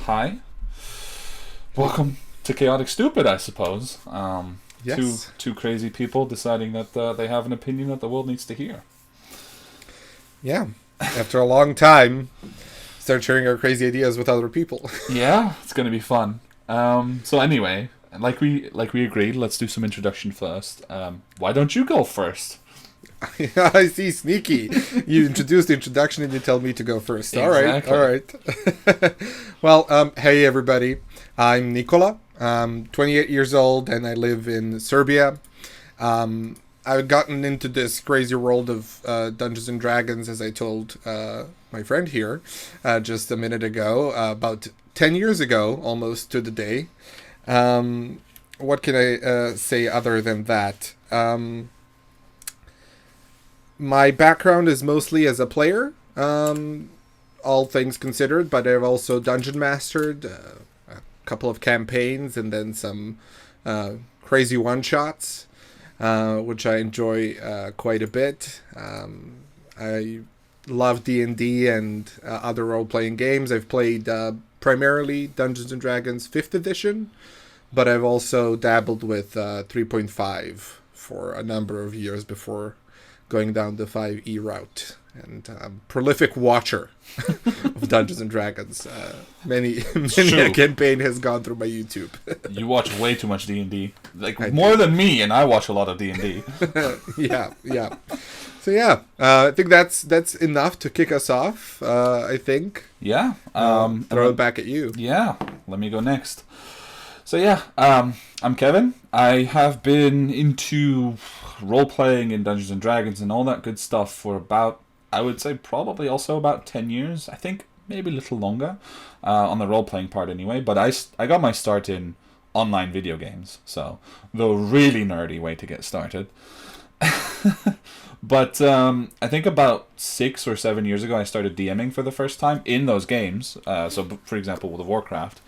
Hi. Welcome to Chaotic Stupid, I suppose. Yes. Two crazy people deciding that they have an opinion that the world needs to hear. Yeah. After a long time, start sharing our crazy ideas with other people. Yeah, it's gonna be fun. So anyway, like we agreed, let's do some introduction first. Why don't you go first? I see, sneaky. You introduced the introduction and you tell me to go first. Exactly. All right. Well, hey everybody. I'm Nikola. I'm 28 years old and I live in Serbia. I've gotten into this crazy world of Dungeons and Dragons, as I told my friend here just a minute ago, about 10 years ago, almost to the day. What can I say other than that? My background is mostly as a player, all things considered, but I've also dungeon mastered a couple of campaigns and then some crazy one-shots, which I enjoy quite a bit. I love D&D and other role-playing games. I've played primarily Dungeons & Dragons 5th edition, but I've also dabbled with 3.5 for a number of years before going down the 5e route, and prolific watcher of Dungeons and Dragons. Many a campaign has gone through my YouTube. You watch way too much D&D, more than me, and I watch a lot of D&D. Yeah. So yeah, I think that's enough to kick us off. I think. Yeah. Throw it back at you. Yeah. Let me go next. So yeah, I'm Kevin. I have been into role-playing in Dungeons & Dragons and all that good stuff for about, I would say probably also about 10 years. I think maybe a little longer, on the role-playing part anyway. But I got my start in online video games, so the really nerdy way to get started. But I think about 6 or 7 years ago, I started DMing for the first time in those games. So, for example, with Warcraft.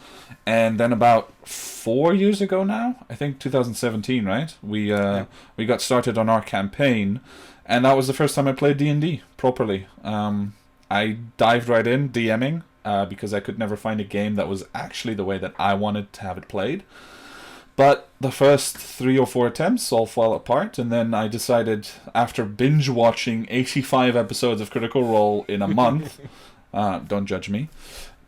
And then about 4 years ago now, I think 2017, right? We got started on our campaign, and that was the first time I played D&D properly. I dived right in DMing because I could never find a game that was actually the way that I wanted to have it played. But the first 3 or 4 attempts all fell apart, and then I decided, after binge watching 85 episodes of Critical Role in a month, don't judge me,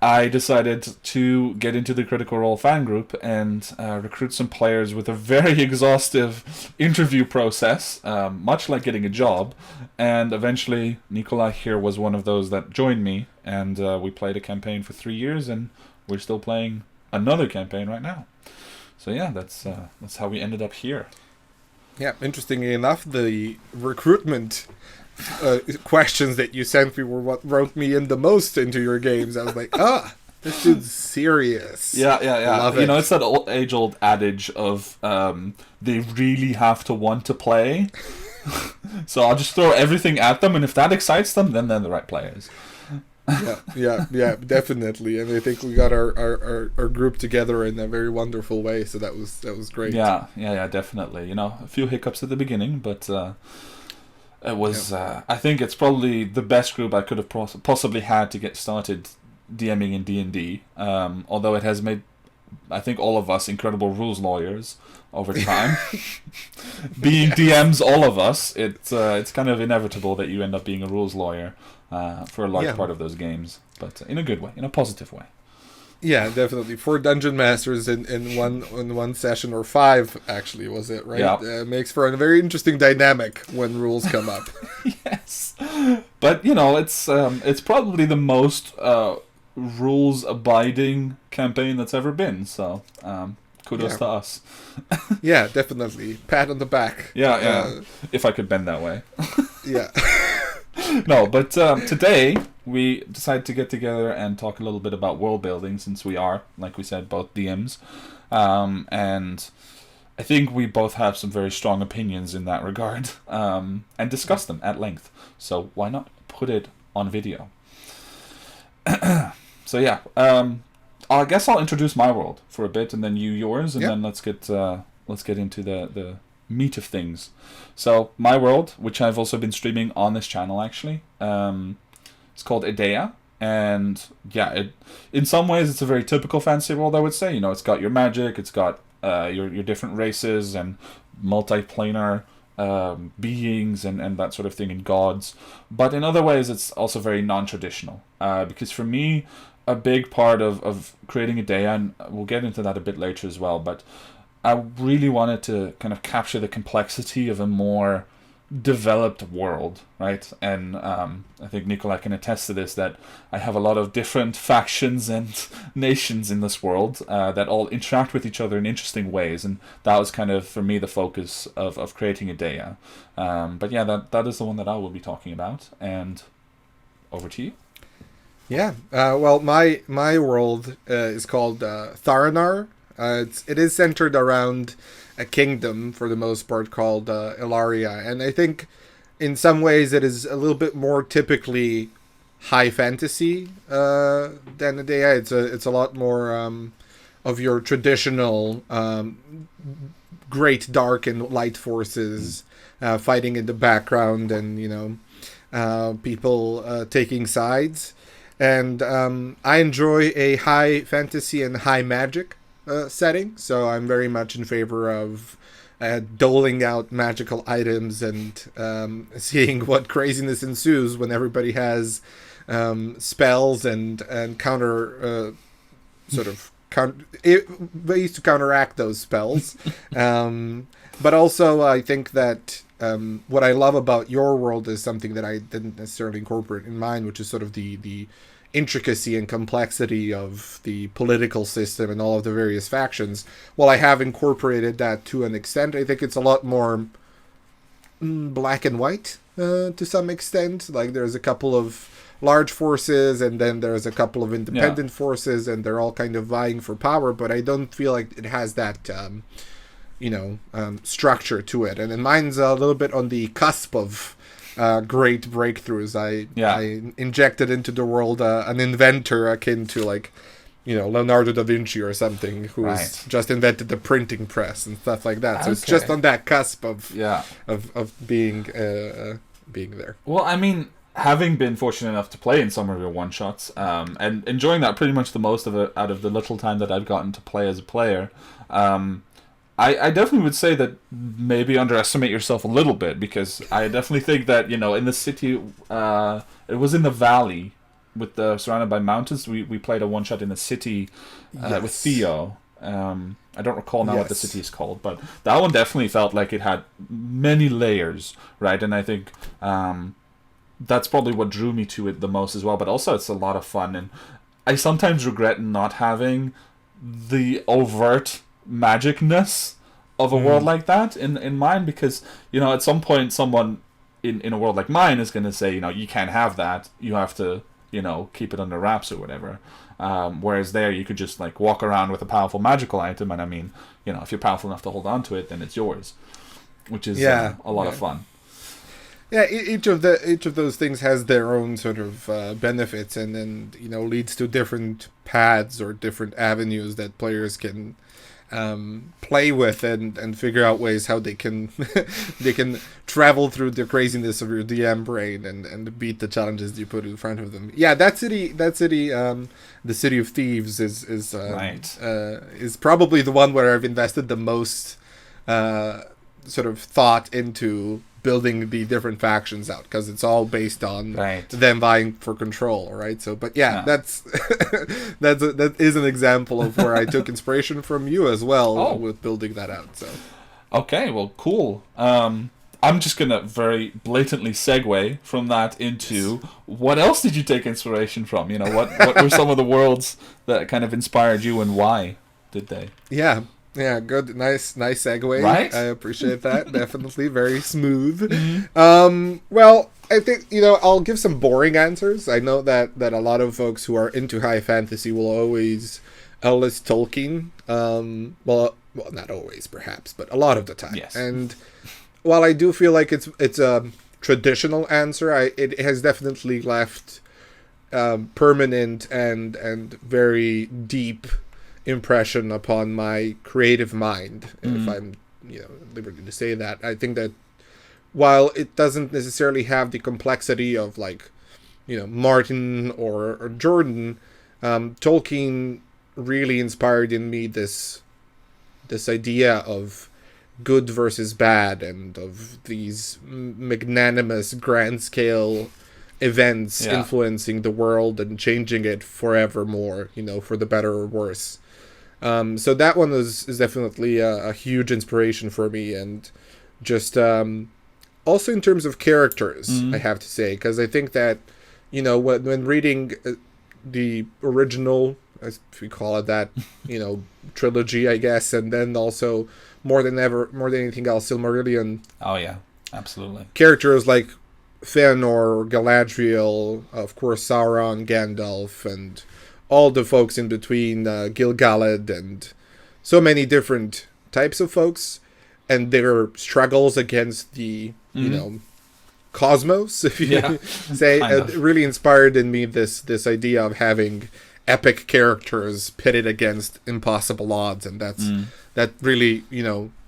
I decided to get into the Critical Role fan group and recruit some players with a very exhaustive interview process, much like getting a job. And eventually, Nikolai here was one of those that joined me, and we played a campaign for 3 years, and we're still playing another campaign right now. So yeah, that's how we ended up here. Yeah, interestingly enough, the recruitment questions that you sent me were what wrote me in the most into your games. I was like, this dude's serious. Yeah. Love it. It's that age-old adage of they really have to want to play. So I'll just throw everything at them, and if that excites them, then they're the right players. Yeah, definitely. And I think we got our group together in a very wonderful way. So that was great. Yeah, definitely. A few hiccups at the beginning, but it was. Yeah. I think it's probably the best group I could have possibly had to get started DMing in D&D. Although it has made, I think, all of us incredible rules lawyers over time. Being DMs, all of us, it's kind of inevitable that you end up being a rules lawyer for a large part of those games, but in a good way, in a positive way. Yeah, definitely. 4 dungeon masters in one session, or 5 actually, was it, right? Yeah. Makes for a very interesting dynamic when rules come up. Yes, but it's probably the most rules abiding campaign that's ever been. So kudos to us. Yeah, definitely. Pat on the back. Yeah. If I could bend that way. Yeah. No, but today we decided to get together and talk a little bit about world building, since we are, like we said, both DMs. And I think we both have some very strong opinions in that regard, and discuss them at length. So why not put it on video? So yeah, I guess I'll introduce my world for a bit, and then you yours, and then let's get into the meat of things. So my world, which I've also been streaming on this channel actually, it's called Idea. And yeah, in some ways it's a very typical fantasy world, I would say. It's got your magic, it's got your different races and multiplanar beings and that sort of thing, and gods. But in other ways it's also very non-traditional. Because for me, a big part of creating a day, and we'll get into that a bit later as well, but I really wanted to kind of capture the complexity of a more developed world, right? And I think Nikolai can attest to this, that I have a lot of different factions and nations in this world that all interact with each other in interesting ways, and that was kind of, for me, the focus of creating a Dea. But yeah, that is the one that I will be talking about, and over to you. Yeah, well, my world is called Tharanar. It is centered around a kingdom, for the most part, called Ilaria. And I think in some ways it is a little bit more typically high fantasy than Adea. It's a lot more of your traditional great dark and light forces fighting in the background, and people taking sides. And I enjoy a high fantasy and high magic setting, so I'm very much in favor of doling out magical items and seeing what craziness ensues when everybody has spells and counter ways to counteract those spells. But also, I think that what I love about your world is something that I didn't necessarily incorporate in mine, which is sort of the intricacy and complexity of the political system and all of the various factions. While I have incorporated that to an extent, I think it's a lot more black and white to some extent. Like, there's a couple of large forces, and then there's a couple of independent forces, and they're all kind of vying for power, but I don't feel like it has that structure to it. And mine's a little bit on the cusp of great breakthroughs. I injected into the world an inventor akin to, like, Leonardo da Vinci or something, who's just invented the printing press and stuff like that. So it's just on that cusp of being there. Well, I mean, having been fortunate enough to play in some of your one-shots, and enjoying that pretty much the most of it out of the little time that I've gotten to play as a player, I definitely would say that maybe underestimate yourself a little bit, because I definitely think that, in the city, it was in the valley with surrounded by mountains. We played a one-shot in the city with Theo. I don't recall now what the city is called, but that one definitely felt like it had many layers, right? And I think that's probably what drew me to it the most as well. But also, it's a lot of fun, and I sometimes regret not having the overt magicness of a world like that in mine, because at some point someone in a world like mine is going to say, you can't have that, you have to keep it under wraps or whatever, whereas there you could just like walk around with a powerful magical item, and I mean, if you're powerful enough to hold on to it, then it's yours, which is a lot of fun. Yeah, each of those things has their own sort of benefits, and then leads to different paths or different avenues that players can play with and figure out ways how they can they can travel through the craziness of your DM brain and beat the challenges you put in front of them. Yeah, the city of Thieves is probably the one where I've invested the most sort of thought into building the different factions out, because it's all based on them vying for control, right? So, but that's that is an example of where I took inspiration from you as well with building that out. So, okay, well, cool. I'm just gonna very blatantly segue from that into what else did you take inspiration from? What were some of the worlds that kind of inspired you, and why did they? Yeah, good, nice segue. Right? I appreciate that. Definitely very smooth. Well, I think I'll give some boring answers. I know that a lot of folks who are into high fantasy will always list Tolkien. Well, not always, perhaps, but a lot of the time. Yes. And while I do feel like it's a traditional answer, it has definitely left permanent and very deep impression upon my creative mind, if I'm liberty to say that. I think that while it doesn't necessarily have the complexity of like Martin or Jordan, Tolkien really inspired in me this idea of good versus bad, and of these magnanimous grand scale events influencing the world and changing it forevermore, for the better or worse. So that one is definitely a huge inspiration for me, and just also in terms of characters, I have to say, because I think that when reading the original, if we call it that, trilogy, I guess, and then also more than anything else, Silmarillion. Oh yeah, absolutely. Characters like Fëanor, Galadriel, of course Sauron, Gandalf, and all the folks in between, Gil-galad, and so many different types of folks, and their struggles against the cosmos, if you say, really inspired in me this idea of having epic characters pitted against impossible odds, and that really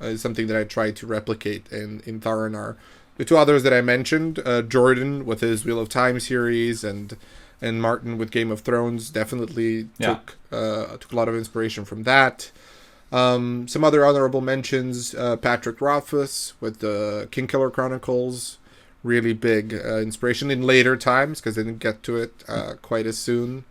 is something that I try to replicate in Tharanar. The two others that I mentioned, Jordan with his Wheel of Time series, and Martin with Game of Thrones, definitely took a lot of inspiration from that. Some other honorable mentions, Patrick Rothfuss with the Kingkiller Chronicles, really big inspiration in later times, because I didn't get to it quite as soon.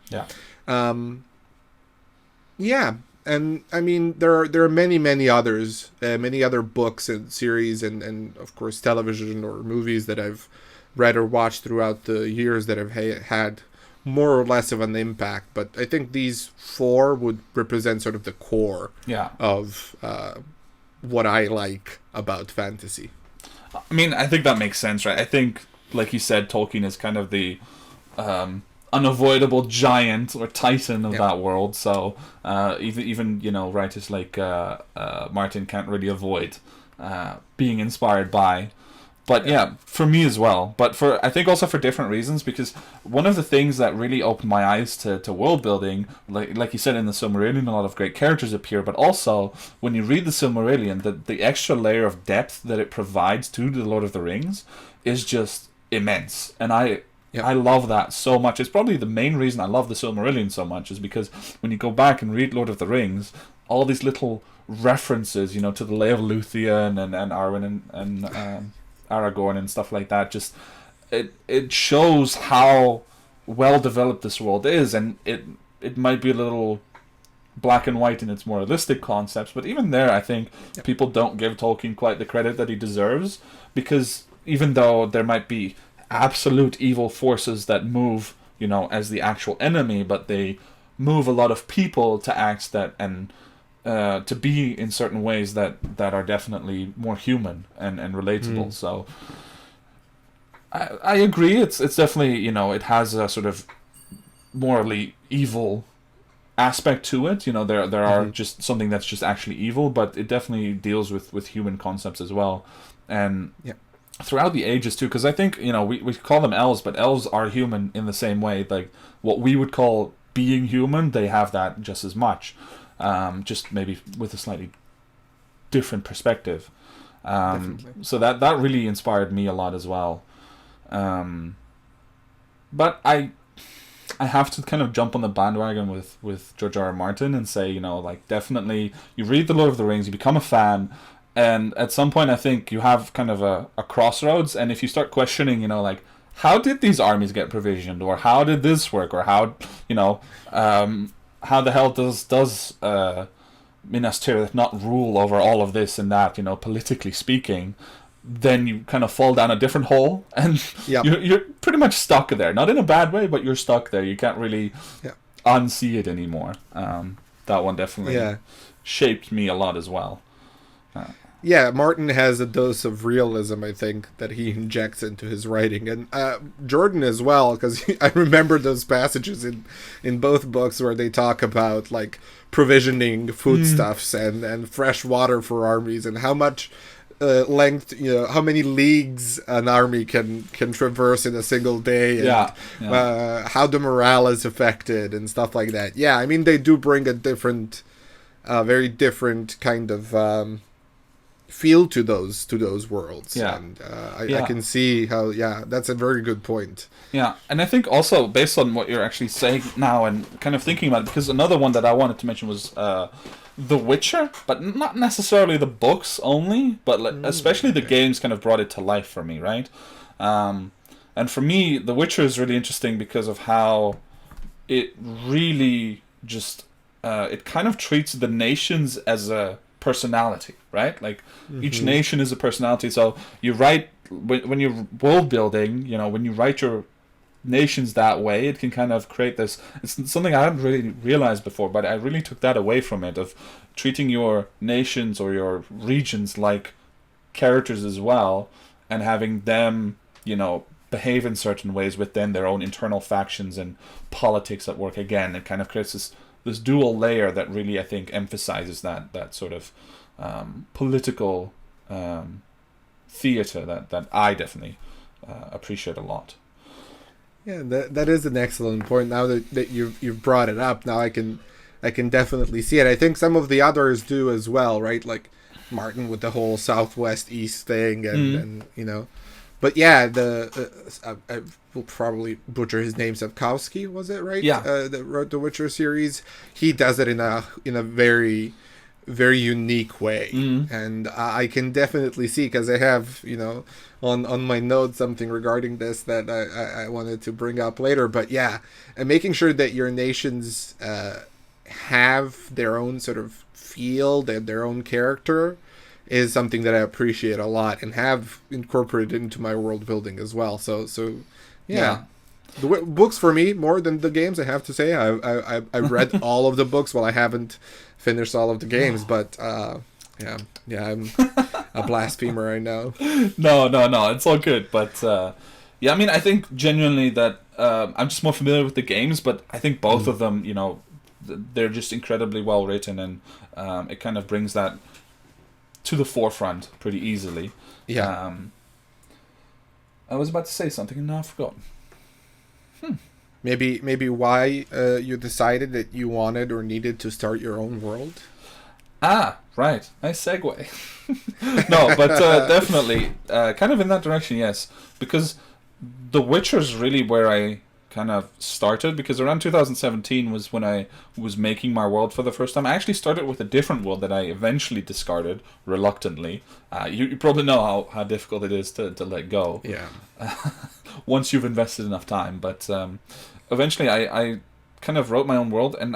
And I mean, there are many others, many other books and series, and of course television or movies that I've read or watched throughout the years that have had more or less of an impact. But I think these four would represent sort of the core of what I like about fantasy. I mean, I think that makes sense, right? I think, like you said, Tolkien is kind of the unavoidable giant or titan of that world. So even writers like Martin can't really avoid being inspired by. But for me as well. But I think also for different reasons, because one of the things that really opened my eyes to world building, like you said, in the Silmarillion, a lot of great characters appear, but also when you read the Silmarillion, the extra layer of depth that it provides to the Lord of the Rings is just immense. And I love that so much. It's probably the main reason I love the Silmarillion so much, is because when you go back and read Lord of the Rings, all these little references, to the Lay of Luthien and Arwen and Aragorn and stuff like that, just it shows how well developed this world is, and it might be a little black and white in its more realistic concepts, but even there I think people don't give Tolkien quite the credit that he deserves, because even though there might be absolute evil forces that move as the actual enemy, but they move a lot of people to act that and to be in certain ways that are definitely more human and relatable. So I agree. It's definitely, it has a sort of morally evil aspect to it. There are just something that's just actually evil, but it definitely deals with human concepts as well. And throughout the ages too, because I think, we call them elves, but elves are human in the same way. Like what we would call being human, they have that just as much. Just maybe with a slightly different perspective. So that really inspired me a lot as well. But I have to kind of jump on the bandwagon with George R. R. Martin and say, definitely you read The Lord of the Rings, you become a fan, and at some point I think you have kind of a crossroads, and if you start questioning, how did these armies get provisioned, or how did this work, or how the hell does Minas Tirith not rule over all of this and that, politically speaking, then you kind of fall down a different hole, and you're pretty much stuck there. Not in a bad way, but you're stuck there. You can't really unsee it anymore. That one definitely shaped me a lot as well. Martin has a dose of realism, I think, that he injects into his writing, and Jordan as well, because I remember those passages in both books where they talk about like provisioning foodstuffs and fresh water for armies, and how much length, how many leagues an army can traverse in a single day, and how the morale is affected and stuff like that. I mean, they do bring a different, very different kind of feel to those worlds. Yeah. And I can see how, that's a very good point. Yeah, and I think also based on what you're actually saying now and kind of thinking about it, because another one that I wanted to mention was The Witcher, but not necessarily the books only, but especially the games kind of brought it to life for me, right? And for me, The Witcher is really interesting because of how it really just it kind of treats the nations as a personality, right? Like each nation is a personality. So you write when you're world building, when you write your nations that way, it can kind of create this. It's something I hadn't really realized before, but I really took that away from it, of treating your nations or your regions like characters as well, and having them, behave in certain ways within their own internal factions and politics at work. Again, it kind of creates this dual layer that really, I think, emphasizes that sort of political theater that I definitely appreciate a lot. Yeah, that is an excellent point. Now that you've brought it up, now I can definitely see it. I think some of the others do as well, right? Like Martin with the whole Southwest East thing, and But yeah, I will probably butcher his name. Sapkowski, was it right? Yeah. That wrote the Witcher series. He does it in a very, very unique way, and I can definitely see, because I have on my notes something regarding this that I wanted to bring up later. But yeah, and making sure that your nations have their own sort of feel, their own character, is something that I appreciate a lot and have incorporated into my world building as well. So yeah. The books for me more than the games, I have to say. I read all of the books. Well, I haven't finished all of the games, but I'm a blasphemer, I know. No, it's all good. But I mean, I think genuinely that I'm just more familiar with the games, but I think both of them, they're just incredibly well written, and it kind of brings that to the forefront pretty easily. Yeah. I was about to say something and now I've forgotten. Maybe why you decided that you wanted or needed to start your own world? Right. Nice segue. No, but definitely kind of in that direction, yes. Because The Witcher's really where I kind of started, because around 2017 was when I was making my world for the first time. I actually started with a different world that I eventually discarded reluctantly. You probably know how difficult it is to let go. Yeah. Once you've invested enough time. But eventually I kind of wrote my own world, and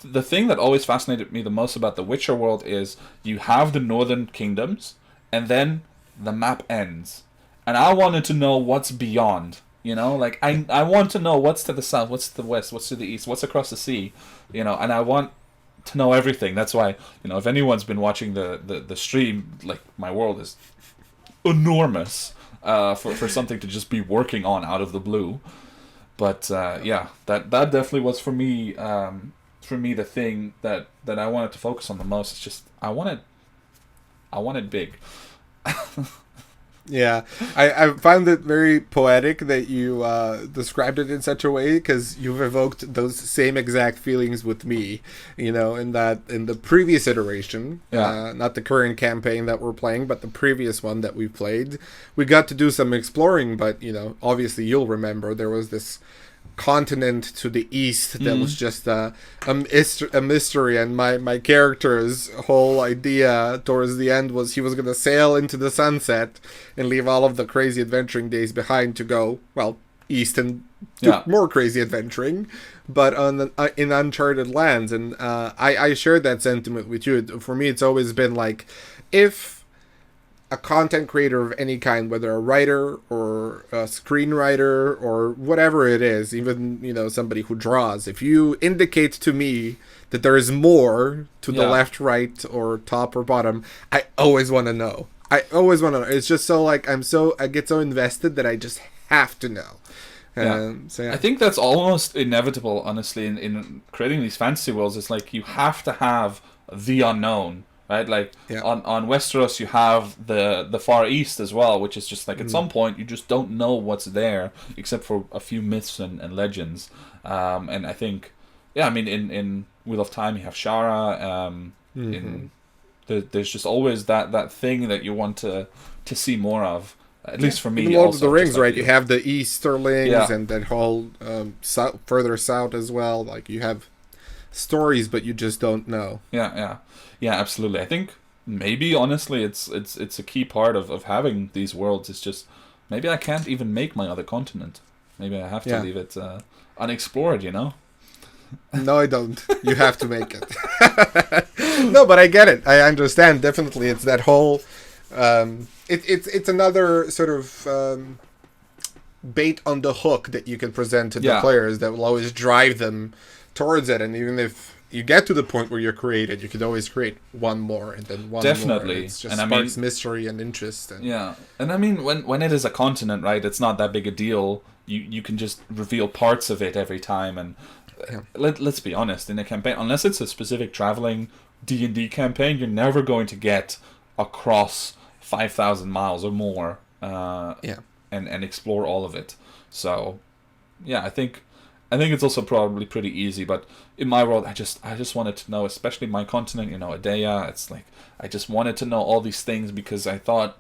the thing that always fascinated me the most about the Witcher world is you have the northern kingdoms, and then the map ends. And I wanted to know what's beyond. Like I want to know what's to the south, what's to the west, what's to the east, what's across the sea, and I want to know everything. That's why, if anyone's been watching the stream, like, my world is enormous for something to just be working on out of the blue. But that definitely was for me the thing that I wanted to focus on the most. It's just I want it big. Yeah, I found it very poetic that you described it in such a way, because you've evoked those same exact feelings with me, in the previous iteration, not the current campaign that we're playing, but the previous one that we played. We got to do some exploring, but, obviously you'll remember there was this continent to the east that was just a mystery, and my character's whole idea towards the end was he was going to sail into the sunset and leave all of the crazy adventuring days behind to go, well, east and do more crazy adventuring, but in uncharted lands. And I shared that sentiment with you. For me, it's always been like, if a content creator of any kind, whether a writer or a screenwriter or whatever it is, even, somebody who draws, if you indicate to me that there is more to the left, right, or top or bottom, I always want to know. It's just so, like, I get so invested that I just have to know. I think that's almost inevitable, honestly, in creating these fantasy worlds. It's like you have to have the unknown. Right, like on Westeros, you have the Far East as well, which is just like at some point you just don't know what's there except for a few myths and legends. And I think, in Wheel of Time you have Shara. In There's just always that thing that you want to see more of. At least for me. In Lord of also, the Rings, just like right? You have the Easterlings Yeah. and that whole further south as well. Like you have stories, but you just don't know. Yeah, absolutely. I think maybe honestly, it's a key part of having these worlds. It's just maybe I can't even make my other continent. Maybe I have to Yeah. leave it unexplored. You know. No, I don't. You have to make it. No, but I get it. I understand. Definitely, it's that whole. It's another sort of bait on the hook that you can present to the players that will always drive them towards it. And even if you get to the point where you're created, you could always create one more and then one Definitely. more. It just And I sparks mean- mystery and interest. And, Yeah, and I mean when it is a continent, right? It's not that big a deal. You can just reveal parts of it every time, and let's be honest, in a campaign, unless it's a specific traveling D&D campaign, you're never going to get across 5,000 miles or more. And explore all of it. So, yeah, I think it's also probably pretty easy. But in my world, I just wanted to know, especially my continent, Adea. It's like I just wanted to know all these things because I thought,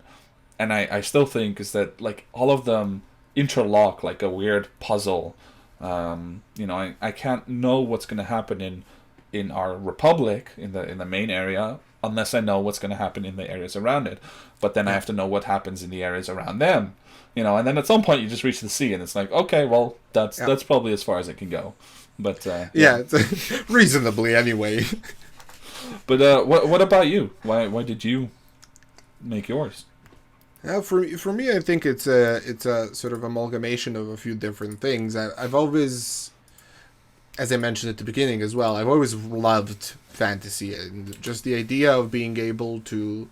and I still think, is that like all of them interlock like a weird puzzle. I can't know what's going to happen in our republic in the main area unless I know what's going to happen in the areas around it. But then I have to know what happens in the areas around them. And then at some point you just reach the sea, and it's like, okay, well, that's probably as far as it can go. But it's reasonably anyway. But what about you? Why did you make yours? For me, I think it's a sort of amalgamation of a few different things. I've always, as I mentioned at the beginning as well, I've always loved fantasy and just the idea of being able to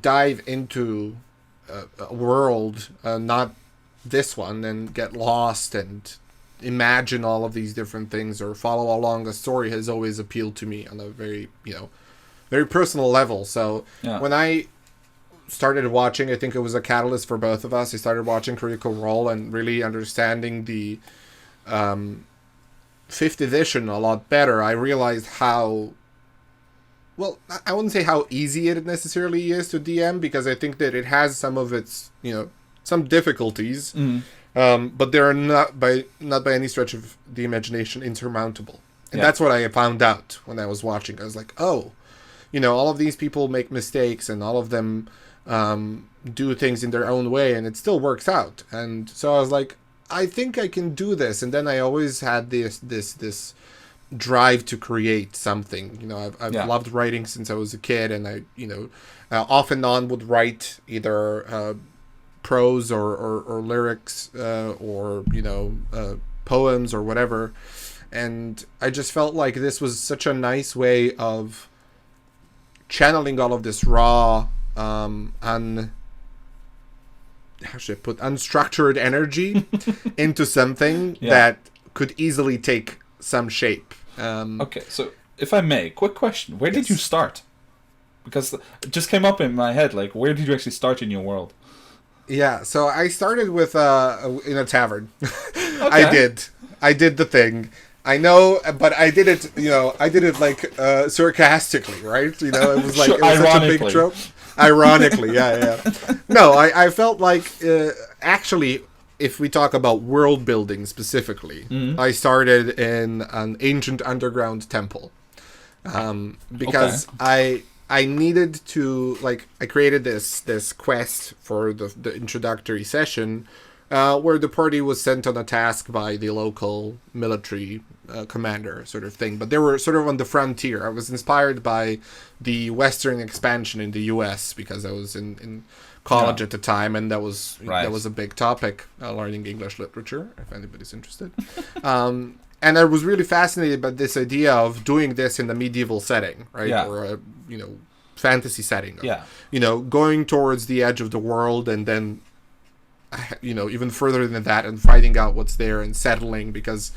dive into a world, not this one, and get lost and imagine all of these different things or follow along a story has always appealed to me on a very, very personal level. So when I started watching, I think it was a catalyst for both of us. I started watching Critical Role and really understanding the 5th edition a lot better. I realized how, well, I wouldn't say how easy it necessarily is to DM, because I think that it has some of its, some difficulties, but they're not by any stretch of the imagination insurmountable. And that's what I found out when I was watching. I was like, oh, all of these people make mistakes and all of them do things in their own way, and it still works out. And so I was like, I think I can do this. And then I always had this drive to create something. I've loved writing since I was a kid, and I off and on would write either prose or lyrics or poems or whatever. And I just felt like this was such a nice way of channeling all of this raw unstructured energy into something that could easily take some shape. Okay, so if I may, quick question: where did you start? Because it just came up in my head, like, where did you actually start in your world? Yeah, so I started with in a tavern. Okay. I did the thing. I know, but I did it. I did it like sarcastically, right? It was like, Sure, it was such a big trope. Ironically, yeah. No, I felt like actually, if we talk about world building specifically, I started in an ancient underground temple, because I needed to, like, I created this quest for the introductory session, where the party was sent on a task by the local military commander sort of thing. But they were sort of on the frontier. I was inspired by the Western expansion in the U.S. because I was in college at the time, and that was a big topic, learning English literature, if anybody's interested. And I was really fascinated by this idea of doing this in a medieval setting, right? Yeah. Or a, fantasy setting. Yeah. Going towards the edge of the world, and then even further than that, and finding out what's there and settling, because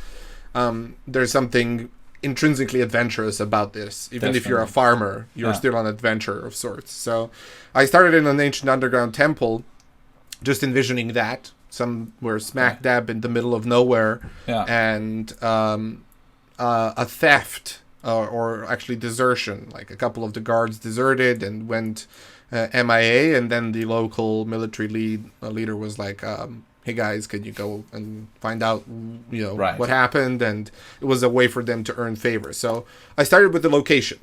there's something intrinsically adventurous about this. Even if you're a farmer, you're still an adventurer of sorts. So I started in an ancient underground temple, just envisioning that, somewhere smack dab in the middle of nowhere, and a theft or actually desertion. Like a couple of the guards deserted and went MIA, and then the local military leader was like, "Hey guys, can you go and find out, Right. what happened?" And it was a way for them to earn favor. So I started with the location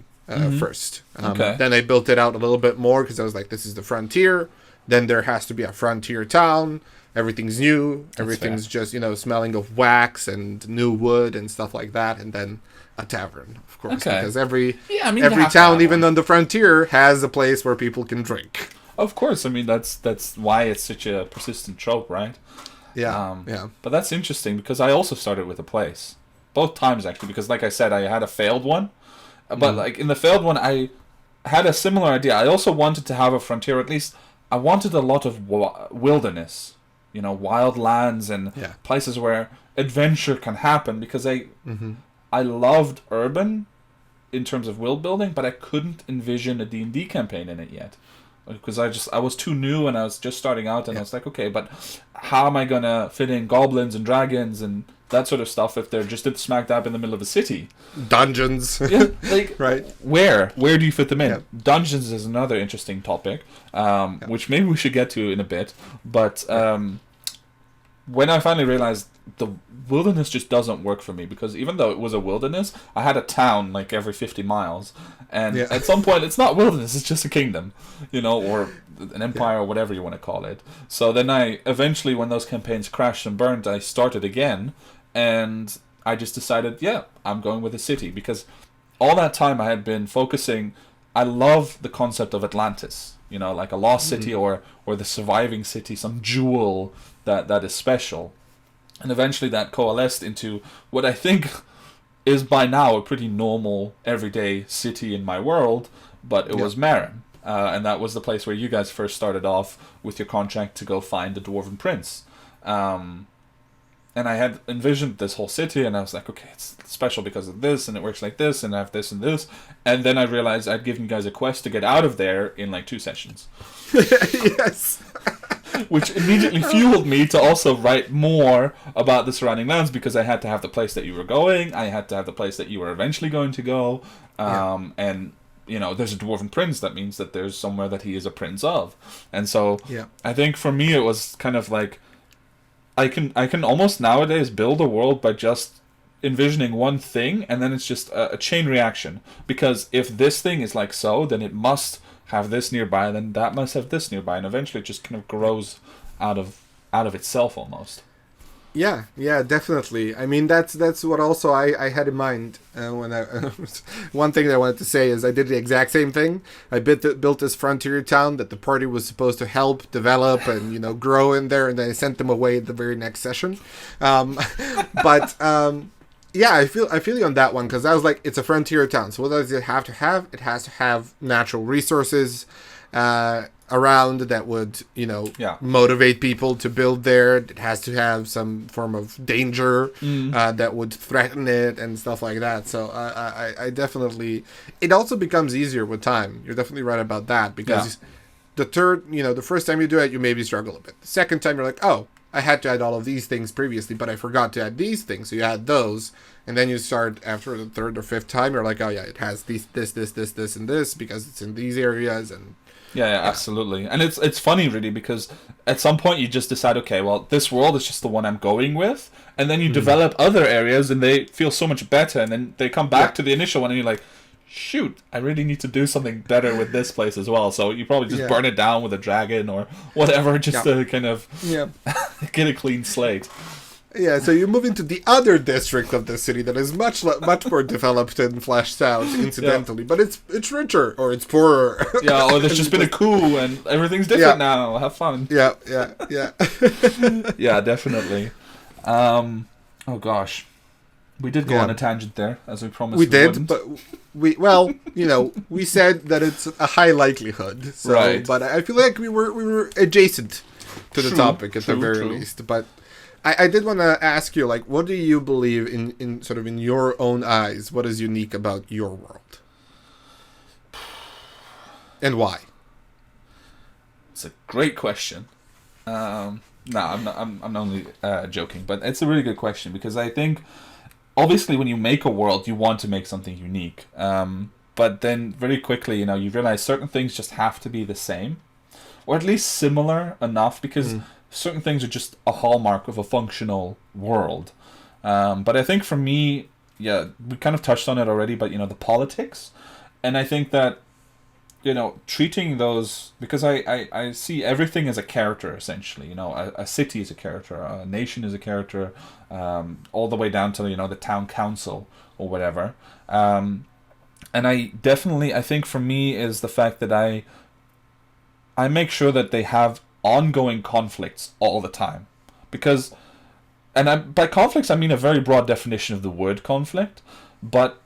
first. Okay. Then I built it out a little bit more because I was like, "This is the frontier. Then there has to be a frontier town. Everything's new. Everything's just smelling of wax and new wood and stuff like that." And then a tavern, of course, Okay. because every you have to town, have even one. on the frontier, has a place where people can drink. Of course, I mean that's why it's such a persistent trope, right? Yeah, yeah. But that's interesting because I also started with a place, both times actually. Because like I said, I had a failed one, but like in the failed one, I had a similar idea. I also wanted to have a frontier. At least I wanted a lot of wilderness, wild lands and places where adventure can happen. Because I loved urban in terms of world building, but I couldn't envision a D&D campaign in it yet. Because I was too new and I was just starting out, and I was like, okay, but how am I gonna fit in goblins and dragons and that sort of stuff if they're just smack dab in the middle of a city? Dungeons. Yeah, like Right. Where do you fit them in? Yeah. Dungeons is another interesting topic, which maybe we should get to in a bit. But when I finally realized the wilderness just doesn't work for me, because even though it was a wilderness, I had a town like every 50 miles, and at some point it's not wilderness, it's just a kingdom, or an empire or whatever you want to call it. So then I eventually, when those campaigns crashed and burned, I started again, and I just decided, I'm going with a city, because all that time I had been focusing. I love the concept of Atlantis, like a lost city or the surviving city, some jewel that is special. And eventually that coalesced into what I think is by now a pretty normal, everyday city in my world, but it was Marin. And that was the place where you guys first started off with your contract to go find the Dwarven Prince. And I had envisioned this whole city, and I was like, okay, it's special because of this, and it works like this, and I have this and this. And then I realized I'd given you guys a quest to get out of there in like 2 sessions. Yes. Which immediately fueled me to also write more about the surrounding lands, because I had to have the place that you were going, I had to have the place that you were eventually going to go, and there's a Dwarven Prince, that means that there's somewhere that he is a prince of. And so I think for me it was kind of like, I can almost nowadays build a world by just envisioning one thing, and then it's just a chain reaction. Because if this thing is like so, then it must have this nearby, then that must have this nearby, and eventually it just kind of grows out of itself almost. Yeah, definitely. I mean, that's what also I had in mind when I. One thing that I wanted to say is I did the exact same thing. I built this frontier town that the party was supposed to help develop and grow in there, and then I sent them away at the very next session. Yeah, I feel you on that one, because I was like, it's a frontier town, so what does it have to have? It has to have natural resources around that would motivate people to build there. It has to have some form of danger that would threaten it and stuff like that. So I definitely, it also becomes easier with time. You're definitely right about that, because the first time you do it, you maybe struggle a bit. The second time you're like, oh, I had to add all of these things previously, but I forgot to add these things, so you add those, and then you start after the third or fifth time, you're like, oh yeah, it has this, and this, because it's in these areas, and yeah, absolutely. And it's funny, really, because at some point you just decide, okay, well, this world is just the one I'm going with, and then you develop other areas, and they feel so much better, and then they come back to the initial one, and you're like, shoot, I really need to do something better with this place as well. So you probably just burn it down with a dragon or whatever, just to kind of get a clean slate. Yeah, so you move into the other district of the city that is much more developed and fleshed out, incidentally, but it's richer, or it's poorer. Yeah, or there's just been a coup and everything's different now. Have fun. Yeah. Yeah, definitely. Oh gosh. We did go on a tangent there, as we promised we did, wouldn't. But we said that it's a high likelihood. So, right. But I feel like we were adjacent to the topic at the very least. But I did want to ask you, like, what do you believe in sort of in your own eyes? What is unique about your world, and why? It's a great question. No, I'm only joking, but it's a really good question, because I think obviously when you make a world, you want to make something unique. But then very quickly, you realize certain things just have to be the same, or at least similar enough, because certain things are just a hallmark of a functional world. But I think for me, yeah, we kind of touched on it already, but the politics, and I think that treating those, because I see everything as a character essentially. A city is a character, a nation is a character, all the way down to the town council or whatever. And I think for me is the fact that I make sure that they have ongoing conflicts all the time, because, by conflicts I mean a very broad definition of the word conflict, but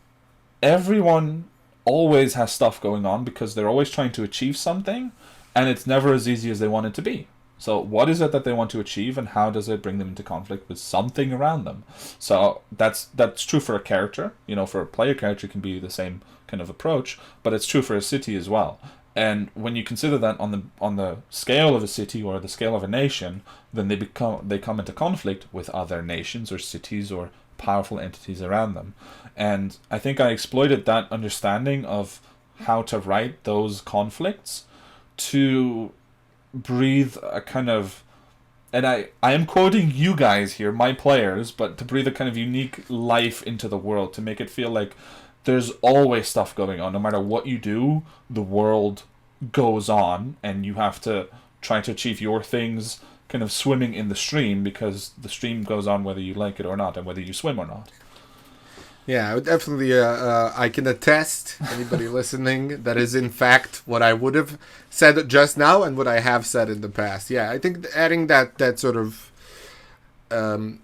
everyone always has stuff going on because they're always trying to achieve something, and it's never as easy as they want it to be. So what is it that they want to achieve, and how does it bring them into conflict with something around them? So that's true for a character. For a player character, it can be the same kind of approach, but it's true for a city as well. And when you consider that on the scale of a city or the scale of a nation, then they come into conflict with other nations or cities or powerful entities around them. And I think I exploited that understanding of how to write those conflicts to breathe a kind of, and I am quoting you guys here, my players, but to breathe a kind of unique life into the world, to make it feel like there's always stuff going on. No matter what you do, the world goes on, and you have to try to achieve your things kind of swimming in the stream, because the stream goes on whether you like it or not, and whether you swim or not. Yeah, I would definitely, I can attest, anybody listening, that is in fact what I would have said just now and what I have said in the past. Yeah, I think adding that sort of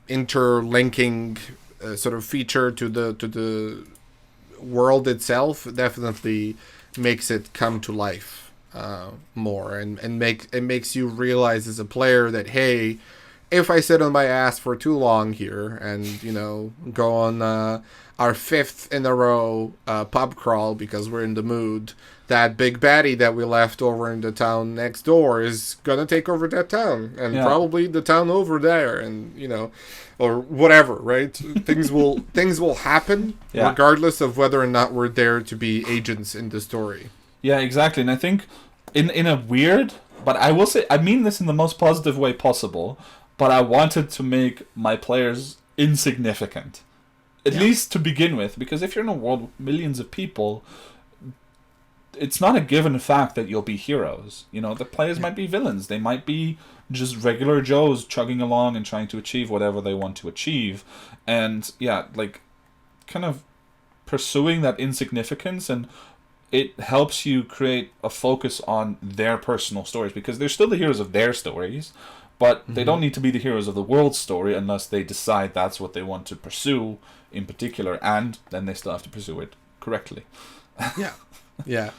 interlinking sort of feature to the world itself definitely makes it come to life more, and it makes you realize as a player that, hey, if I sit on my ass for too long here and go on our 5th in a row pub crawl because we're in the mood, that big baddie that we left over in the town next door is gonna take over that town, and probably the town over there, and or whatever, right? things will happen regardless of whether or not we're there to be agents in the story. Yeah, exactly. And I think in a weird, but I will say, I mean this in the most positive way possible, but I wanted to make my players insignificant, at least to begin with, because if you're in a world with millions of people, it's not a given fact that you'll be heroes. The players might be villains. They might be just regular Joes chugging along and trying to achieve whatever they want to achieve. And kind of pursuing that insignificance, and it helps you create a focus on their personal stories, because they're still the heroes of their stories, but they don't need to be the heroes of the world's story unless they decide that's what they want to pursue in particular, and then they still have to pursue it correctly. Yeah,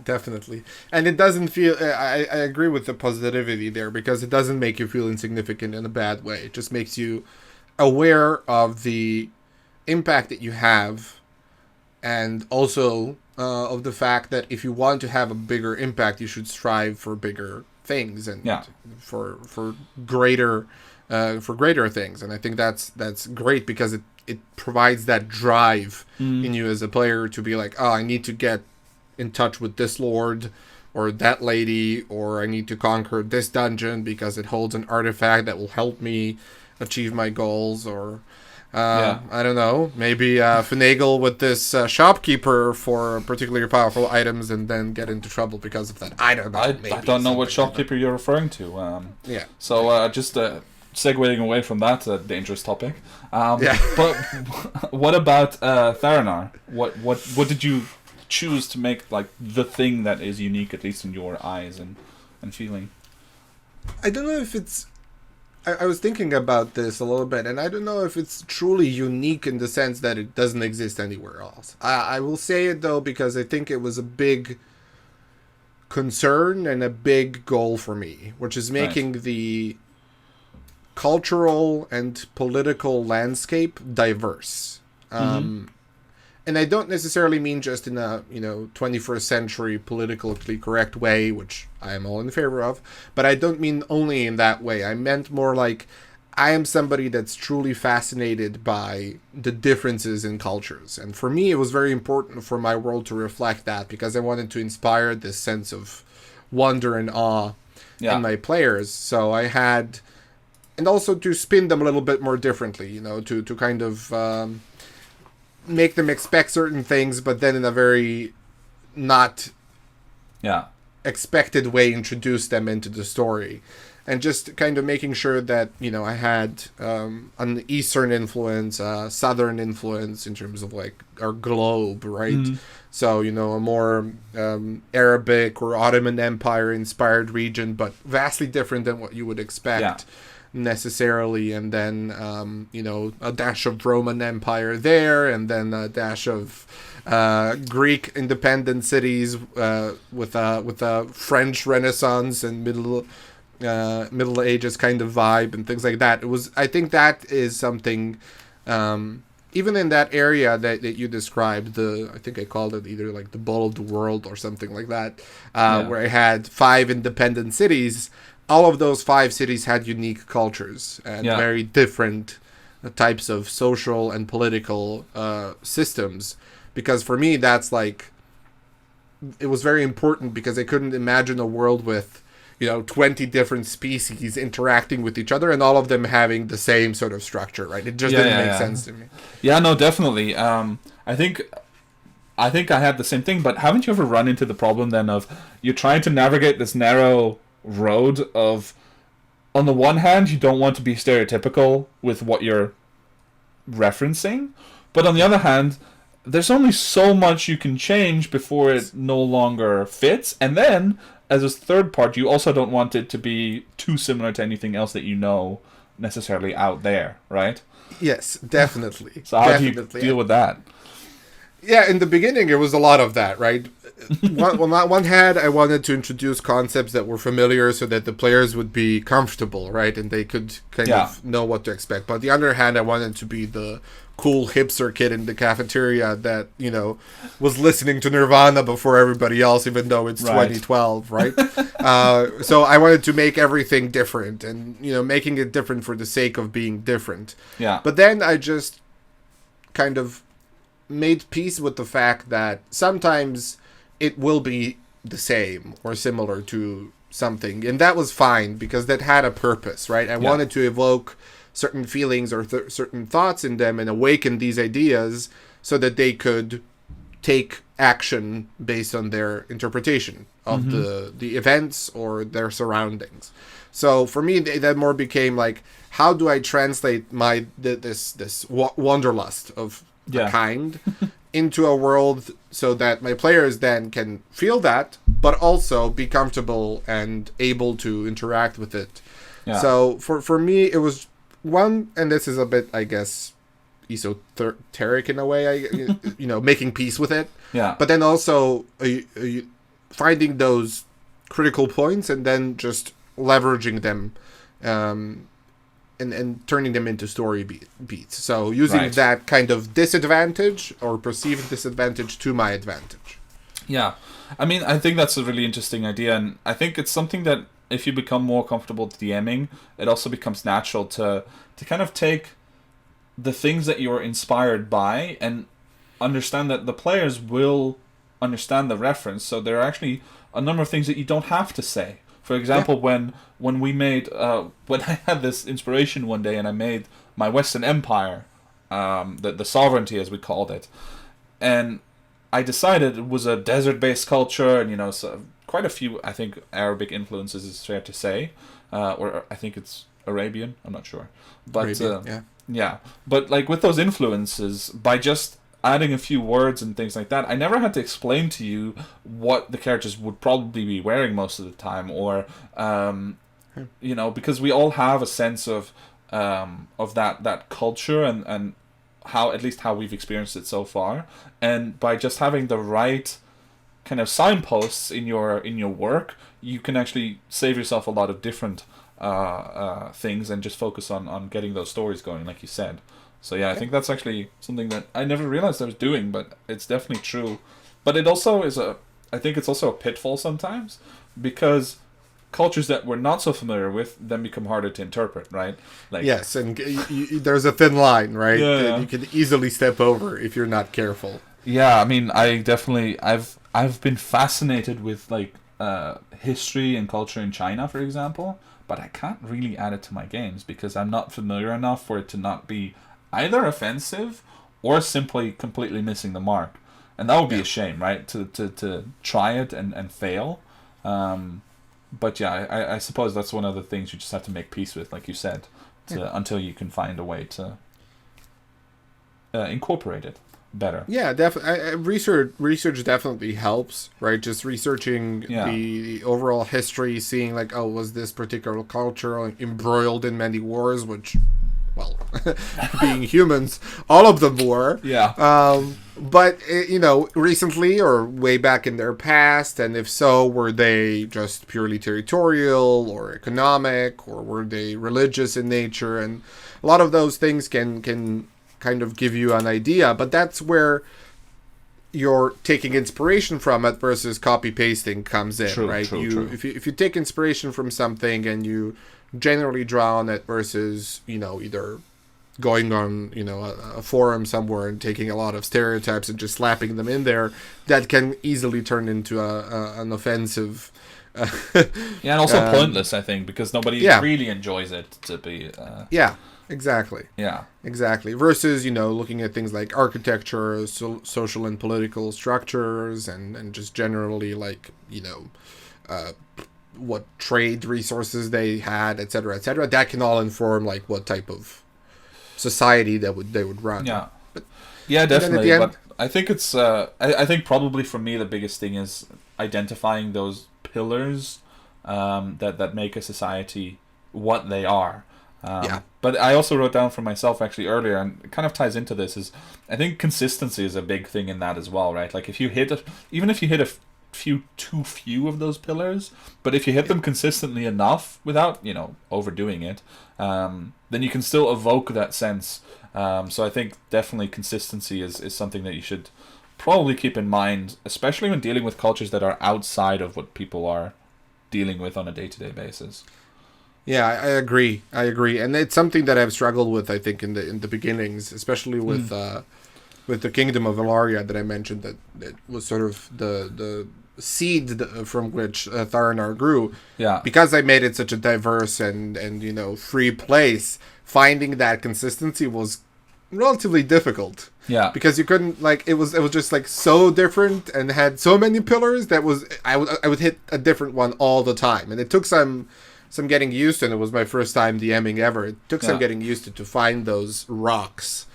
definitely. And it doesn't feel, I agree with the positivity there, because it doesn't make you feel insignificant in a bad way. It just makes you aware of the impact that you have, and also of the fact that if you want to have a bigger impact, you should strive for bigger things, and for greater things. And I think that's great, because it provides that drive in you as a player to be like, oh, I need to get in touch with this lord or that lady, or I need to conquer this dungeon because it holds an artifact that will help me achieve my goals, or I don't know, maybe finagle with this shopkeeper for particularly powerful items and then get into trouble because of that. I don't know. I don't know what shopkeeper you're referring to. So just segueing away from that dangerous topic. But what about Theranar? What did you choose to make the thing that is unique, at least in your eyes and feeling? I don't know if it's, I was thinking about this a little bit, and I don't know if it's truly unique in the sense that it doesn't exist anywhere else. I will say it though, because I think it was a big concern and a big goal for me, which is making the cultural and political landscape diverse. And I don't necessarily mean just in a 21st century politically correct way, which I am all in favor of, but I don't mean only in that way. I meant more like, I am somebody that's truly fascinated by the differences in cultures. And for me, it was very important for my world to reflect that, because I wanted to inspire this sense of wonder and awe in my players. So I had, and also to spin them a little bit more differently, you know, to kind of make them expect certain things, but then in a very not expected way introduce them into the story. And just kind of making sure that, you know, I had an Eastern influence, Southern influence in terms of like our globe, right? So, you know, a more Arabic or Ottoman Empire inspired region, but vastly different than what you would expect necessarily. And then, you know, a dash of Roman Empire there, and then a dash of Greek independent cities with a French Renaissance and Middle Ages kind of vibe and things like that. I think that is something, even in that area that you described, I think I called it either like the Bowl of the World or something like that, where I had 5 independent cities. All of those 5 cities had unique cultures and very different types of social and political systems. Because for me, that's like, it was very important, because I couldn't imagine a world with, you know, 20 different species interacting with each other and all of them having the same sort of structure, right? It just didn't make sense to me. Yeah, no, definitely. I think I had the same thing, but haven't you ever run into the problem then of you're trying to navigate this narrow road of, on the one hand, you don't want to be stereotypical with what you're referencing, but on the other hand, there's only so much you can change before it no longer fits, and then as a third part, you also don't want it to be too similar to anything else that you know necessarily out there, right? Yes, definitely. So how do you deal with that? Yeah, in the beginning, it was a lot of that, right? On one hand, I wanted to introduce concepts that were familiar so that the players would be comfortable, right? And they could kind of know what to expect. But on the other hand, I wanted to be the cool hipster kid in the cafeteria that, you know, was listening to Nirvana before everybody else, even though it's 2012, right? So I wanted to make everything different, and, you know, making it different for the sake of being different. Yeah. But then I just kind of made peace with the fact that sometimes it will be the same or similar to something, and that was fine, because that had a purpose, right? I wanted to evoke certain feelings or certain thoughts in them and awaken these ideas so that they could take action based on their interpretation of the events or their surroundings. So for me, that more became like, how do I translate this wanderlust of a kind into a world so that my players then can feel that, but also be comfortable and able to interact with it. Yeah. So for me, it was one, and this is a bit, I guess, esoteric in a way, you know, making peace with it. Yeah. But then also finding those critical points and then just leveraging them, and turning them into story beats. So using that kind of disadvantage or perceived disadvantage to my advantage. Yeah. I mean, I think that's a really interesting idea, and I think it's something that if you become more comfortable DMing, it also becomes natural to kind of take the things that you're inspired by and understand that the players will understand the reference. So there are actually a number of things that you don't have to say. For example, when we made when I had this inspiration one day and I made my Western Empire, the sovereignty as we called it, and I decided it was a desert-based culture, and, you know, so quite a few, I think, Arabic influences is fair to say, or I think it's Arabian, I'm not sure, but Arabian, yeah, but like with those influences, by just adding a few words and things like that, I never had to explain to you what the characters would probably be wearing most of the time, or you know, because we all have a sense of that culture and how, at least how we've experienced it so far, and by just having the right kind of signposts in your work, you can actually save yourself a lot of different things and just focus on getting those stories going, like you said. So yeah, I think that's actually something that I never realized I was doing, but it's definitely true. But it also is I think it's also a pitfall sometimes, because cultures that we're not so familiar with then become harder to interpret, right? Like Yes, and there's a thin line, right? Yeah, That yeah. you can easily step over if you're not careful. Yeah, I mean, I've been fascinated with like history and culture in China, for example, but I can't really add it to my games because I'm not familiar enough for it to not be either offensive or simply completely missing the mark. And that would be a shame, right? To try it and fail. But yeah, I suppose that's one of the things you just have to make peace with, like you said, until you can find a way to incorporate it better. Yeah, definitely. Research definitely helps, right? Just researching the overall history, seeing like, oh, was this particular culture embroiled in many wars? Which, well, being humans, all of them were. Yeah. But recently or way back in their past, and if so, were they just purely territorial or economic, or were they religious in nature? And a lot of those things can kind of give you an idea, but that's where you're taking inspiration from it versus copy pasting comes in, right? True. If you take inspiration from something and you generally draw on it versus either going on a forum somewhere and taking a lot of stereotypes and just slapping them in there, that can easily turn into an offensive. Yeah, and also pointless, I think, because nobody really enjoys it to be. Yeah. Exactly. Yeah. Exactly. Versus, looking at things like architecture, social and political structures, and just generally like, what trade resources they had, et cetera, et cetera. That can all inform like what type of society they would run. Yeah. But, yeah, definitely. End, but I think it's I think probably for me the biggest thing is identifying those pillars that make a society what they are. But I also wrote down for myself actually earlier, and it kind of ties into this, is I think consistency is a big thing in that as well, right? Like if you even if you hit too few of those pillars, but if you hit them consistently enough without, overdoing it, then you can still evoke that sense. So I think definitely consistency is something that you should probably keep in mind, especially when dealing with cultures that are outside of what people are dealing with on a day-to-day basis. Yeah, I agree, and it's something that I've struggled with. I think in the beginnings, especially with the Kingdom of Ilaria that I mentioned, that was sort of the seed from which Tharanar grew. Yeah, because I made it such a diverse and free place. Finding that consistency was relatively difficult. Yeah, because you couldn't it was just like so different and had so many pillars that I would hit a different one all the time, and it took some getting used to, and it was my first time DMing ever. It took some getting used to find those rocks.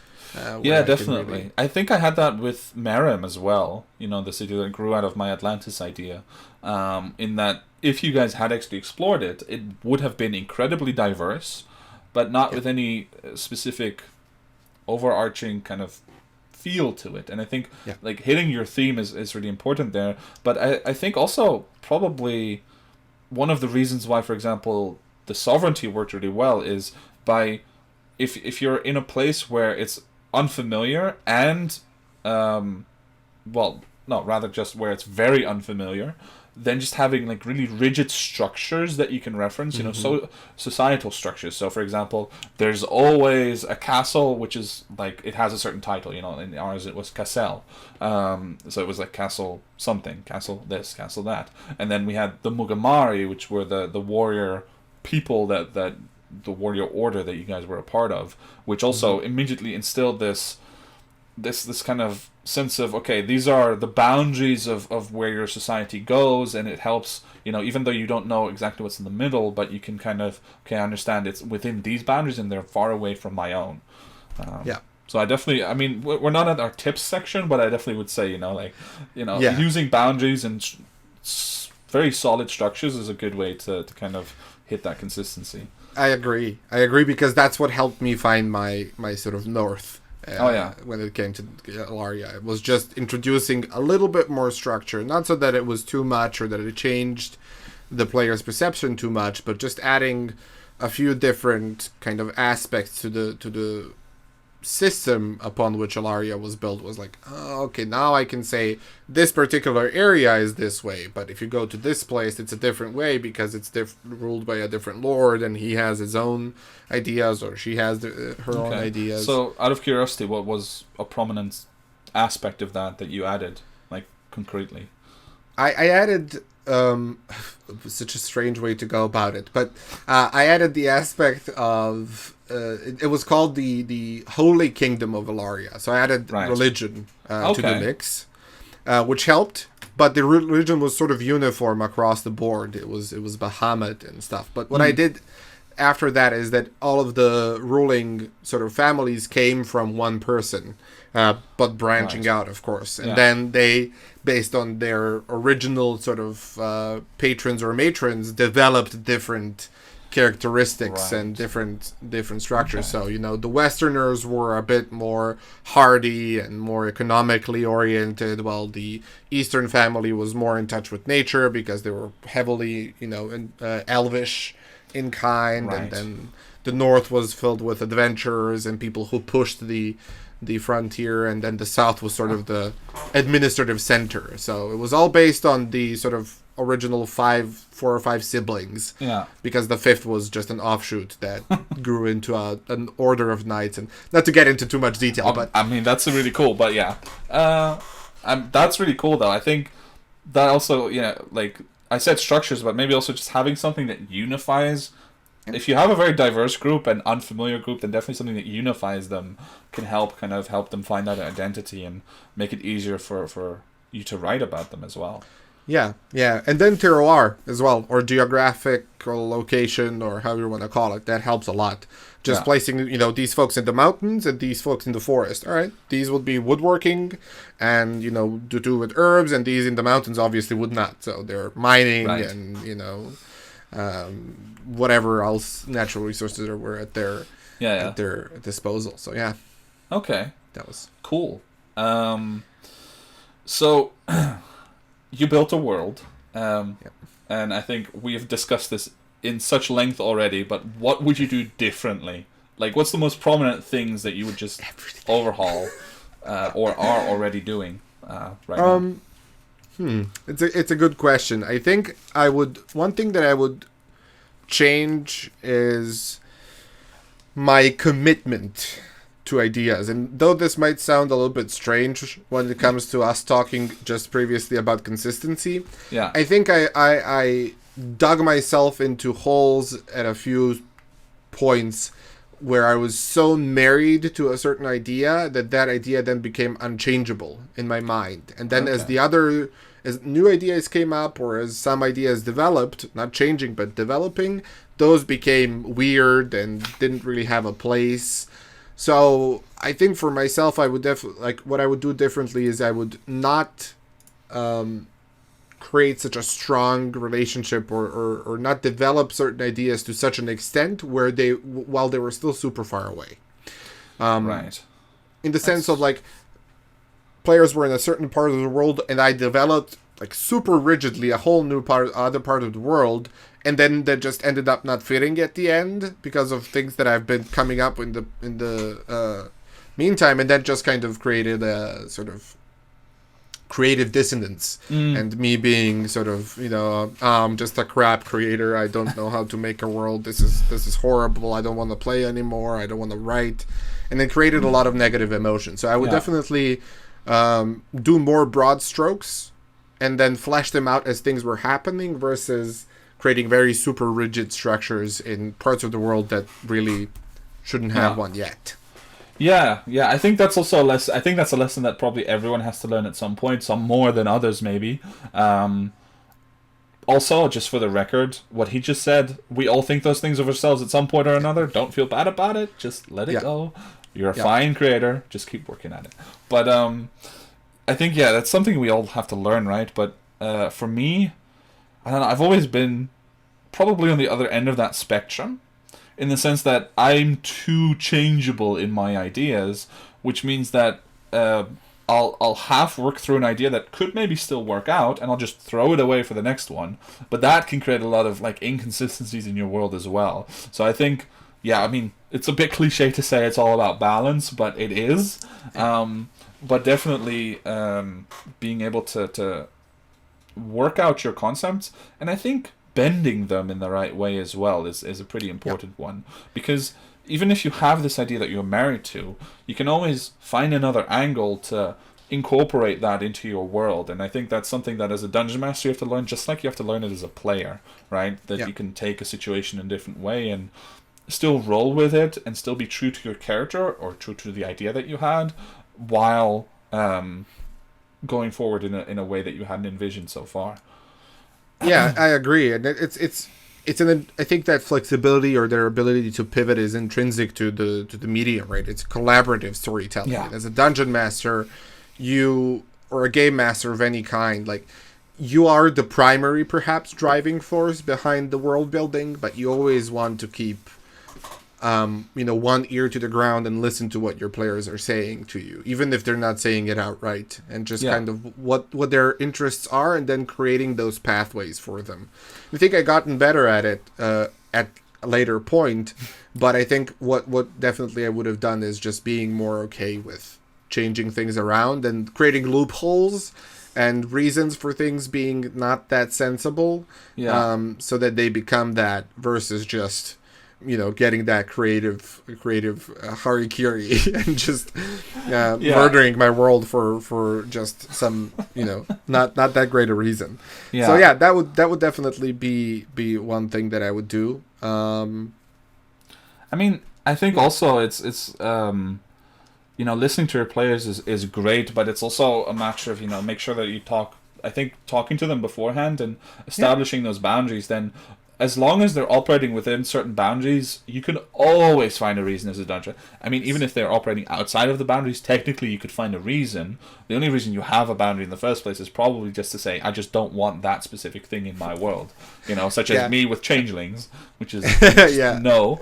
Yeah, definitely. I think I had that with Merim as well, the city that grew out of my Atlantis idea. In that, if you guys had actually explored it, it would have been incredibly diverse, but not with any specific overarching kind of feel to it. And I think like hitting your theme is really important there. But I think also probably one of the reasons why, for example, the sovereignty worked really well is by if you're in a place where it's unfamiliar and just where it's very unfamiliar, then just having like really rigid structures that you can reference, so societal structures. So for example, there's always a castle which is like it has a certain title, in ours it was Cassel. So it was like castle something, castle this, castle that. And then we had the Mugamari, which were the warrior people that the warrior order that you guys were a part of, which also immediately instilled this kind of sense of, okay, these are the boundaries of where your society goes, and it helps, even though you don't know exactly what's in the middle, but you can kind of, okay, understand it's within these boundaries and they're far away from my own. So I definitely, I mean, we're not at our tips section, but I definitely would say, using boundaries and very solid structures is a good way to kind of hit that consistency. I agree because that's what helped me find my sort of north. When it came to Ilaria, it was just introducing a little bit more structure, not so that it was too much or that it changed the player's perception too much, but just adding a few different kind of aspects to the system upon which Alaria was built was like, oh, okay, now I can say this particular area is this way, but if you go to this place, it's a different way because it's ruled by a different lord, and he has his own ideas, or she has her own ideas. So, out of curiosity, what was a prominent aspect of that you added, like, concretely? I added such a strange way to go about it, but I added the aspect of it was called the Holy Kingdom of Alaria. So I added religion to the mix, which helped. But the religion was sort of uniform across the board. It was Bahamut and stuff. But what I did after that is that all of the ruling sort of families came from one person, but branching out, of course. And then they, based on their original sort of patrons or matrons, developed different characteristics and different structures. So, you know, the Westerners were a bit more hardy and more economically oriented, while the Eastern family was more in touch with nature because they were heavily, you know, elvish in kind. And then the North was filled with adventurers and people who pushed the frontier, and then the South was sort of the administrative center. So it was all based on the sort of original 4 or 5 siblings. Yeah. Because the 5th was just an offshoot that grew into an order of knights, and not to get into too much detail, but I mean, that's really cool. But yeah, that's really cool though. I think that also, like I said, structures, but maybe also just having something that unifies. If you have a very diverse group and unfamiliar group, then definitely something that unifies them can help them find that identity and make it easier for you to write about them as well. Yeah. And then terroir as well, or geographical location, or however you want to call it. That helps a lot. Just placing, you know, these folks in the mountains and these folks in the forest. All right, these would be woodworking and, you know, to do with herbs, and these in the mountains obviously would not. So they're mining and, you know, whatever else natural resources were at their disposal. So yeah. Okay. That was cool. So you built a world, and I think we have discussed this in such length already, but what would you do differently? Like, what's the most prominent things that you would just overhaul, or are already doing right now? It's a good question. I think one thing that I would change is my commitment to ideas. And though this might sound a little bit strange when it comes to us talking just previously about consistency, I think I dug myself into holes at a few points where I was so married to a certain idea that idea then became unchangeable in my mind. And then as new ideas came up, or as some ideas developed, not changing but developing, those became weird and didn't really have a place. So I think for myself, I would definitely, what I would do differently is I would not create such a strong relationship or not develop certain ideas to such an extent where while they were still super far away. In the sense of, like, players were in a certain part of the world, and I developed, like, super rigidly a whole new other part of the world, and then that just ended up not fitting at the end because of things that I've been coming up in the meantime, and that just kind of created a sort of creative dissonance, and me being sort of, you know, I'm just a crap creator. I don't know how to make a world. This is horrible. I don't want to play anymore. I don't want to write, and it created a lot of negative emotion. So I would definitely do more broad strokes and then flesh them out as things were happening versus creating very super rigid structures in parts of the world that really shouldn't have one yet. Yeah. I think that's also I think that's a lesson that probably everyone has to learn at some point, some more than others maybe. Also, just for the record, what he just said, we all think those things of ourselves at some point or another. Don't feel bad about it. Just let it go. You're a fine creator. Just keep working at it. But I think, that's something we all have to learn, right? But for me, I don't know, I've always been probably on the other end of that spectrum, in the sense that I'm too changeable in my ideas, which means that I'll half work through an idea that could maybe still work out, and I'll just throw it away for the next one. But that can create a lot of, like, inconsistencies in your world as well. So I think yeah, I mean, it's a bit cliche to say it's all about balance, but it is. But definitely being able to work out your concepts, and I think bending them in the right way as well is a pretty important one. Because even if you have this idea that you're married to, you can always find another angle to incorporate that into your world. And I think that's something that as a dungeon master you have to learn, just like you have to learn it as a player, right? That you can take a situation in a different way and still roll with it and still be true to your character or true to the idea that you had, while going forward in a way that you hadn't envisioned so far. Yeah, I agree, and I think that flexibility or their ability to pivot is intrinsic to the medium, right? It's collaborative storytelling. Yeah. As a dungeon master, or a game master of any kind, like, you are the primary, perhaps, driving force behind the world building, but you always want to keep one ear to the ground and listen to what your players are saying to you, even if they're not saying it outright, and just kind of what their interests are, and then creating those pathways for them. I think I gotten better at it at a later point, but I think what definitely I would have done is just being more okay with changing things around and creating loopholes and reasons for things being not that sensible, so that they become that, versus just getting that creative harikiri and just murdering my world for just some not that great a reason. So that would definitely be one thing that I would do. I mean, I think also it's listening to your players is great, but it's also a matter of make sure that you talking to them beforehand and establishing those boundaries. Then as long as they're operating within certain boundaries, you can always find a reason as a dungeon. I mean, even if they're operating outside of the boundaries, technically you could find a reason. The only reason you have a boundary in the first place is probably just to say, I just don't want that specific thing in my world. Such as me with changelings, which is no.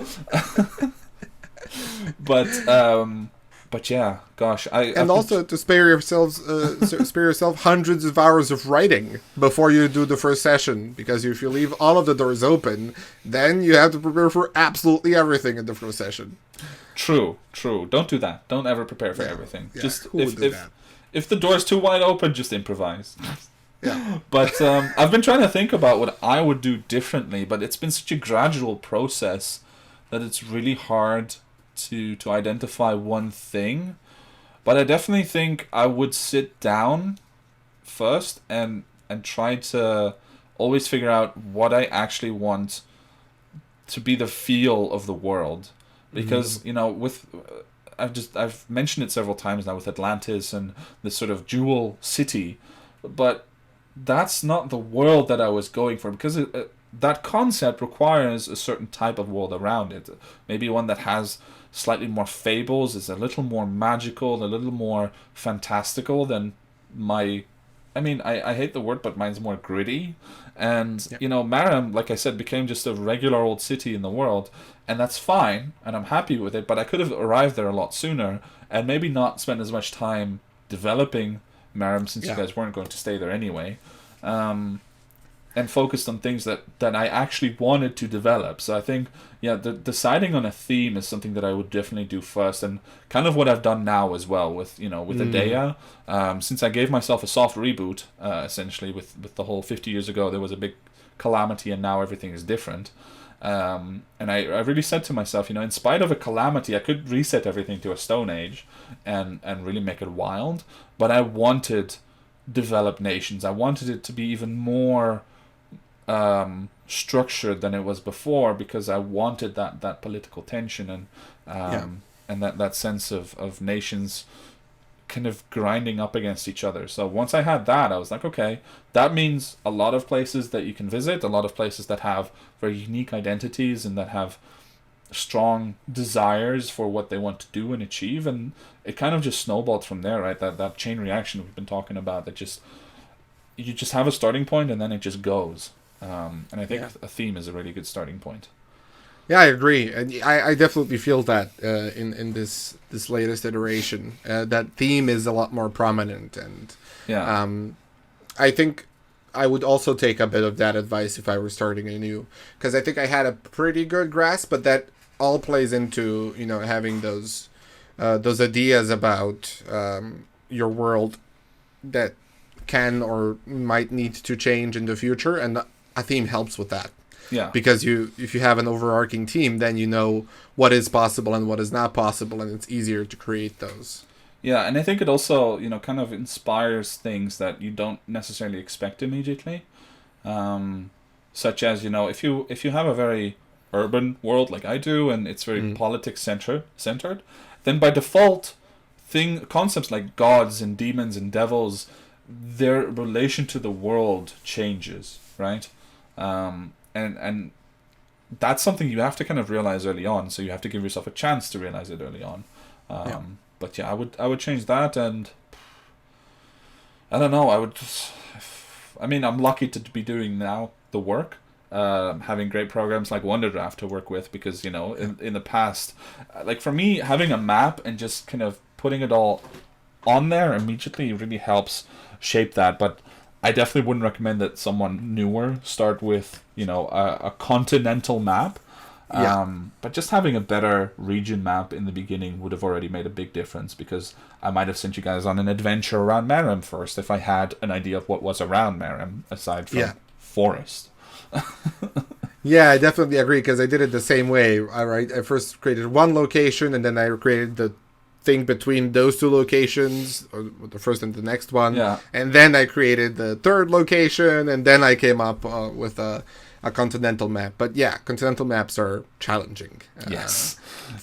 But yeah, gosh, to spare yourself hundreds of hours of writing before you do the first session, because if you leave all of the doors open, then you have to prepare for absolutely everything in the first session. True. Don't do that. Don't ever prepare for everything. Yeah, just if the door's too wide open, just improvise. Yeah. But I've been trying to think about what I would do differently, but it's been such a gradual process that it's really hard to identify one thing. But I definitely think I would sit down first and try to always figure out what I actually want to be the feel of the world. Because I've mentioned it several times now with Atlantis and this sort of jewel city, but that's not the world that I was going for, because that concept requires a certain type of world around it. Maybe one that has slightly more fables, is a little more magical, a little more fantastical than my... I mean, I hate the word, but mine's more gritty. And, Maram, like I said, became just a regular old city in the world, and that's fine, and I'm happy with it, but I could have arrived there a lot sooner, and maybe not spent as much time developing Maram, since you guys weren't going to stay there anyway. And focused on things that I actually wanted to develop. So I think, deciding on a theme is something that I would definitely do first, and kind of what I've done now as well with Adea. Since I gave myself a soft reboot, essentially with the whole 50 years ago there was a big calamity, and now everything is different. And I really said to myself, in spite of a calamity, I could reset everything to a Stone Age and really make it wild. But I wanted developed nations. I wanted it to be even more structured than it was before, because I wanted that political tension and that sense of nations kind of grinding up against each other. So once I had that, I was like, okay, that means a lot of places that you can visit, a lot of places that have very unique identities and that have strong desires for what they want to do and achieve, and it kind of just snowballed from there, right? That chain reaction we've been talking about, that you just have a starting point and then it just goes. And I think a theme is a really good starting point. Yeah, I agree, and I definitely feel that in this latest iteration, that theme is a lot more prominent, and I think I would also take a bit of that advice if I were starting anew, because I think I had a pretty good grasp, but that all plays into, you know, having those ideas about your world that can or might need to change in the future, and a theme helps with that. Yeah. Because if you have an overarching theme, then you know what is possible and what is not possible, and it's easier to create those. Yeah, and I think it also, you know, kind of inspires things that you don't necessarily expect immediately. Such as, you know, if you have a very urban world like I do, and it's very politics centered, then by default, concepts like gods and demons and devils, their relation to the world changes, right? And that's something you have to kind of realize early on. So you have to give yourself a chance to realize it early on. But yeah, I would change that, and I don't know. I mean, I'm lucky to be doing now the work, having great programs like Wonderdraft to work with, because, you know, in the past, like for me, having a map and just kind of putting it all on there immediately really helps shape that. But I definitely wouldn't recommend that someone newer start with, you know, a continental map. But just having a better region map in the beginning would have already made a big difference, because I might have sent you guys on an adventure around Merim first if I had an idea of what was around Merim aside from forest. Yeah, I definitely agree, because I did it the same way. I first created one location, and then I created the thing between those two locations, or the first and the next one. Yeah. And then I created the third location, and then I came up with a continental map. But yeah, continental maps are challenging. Yes.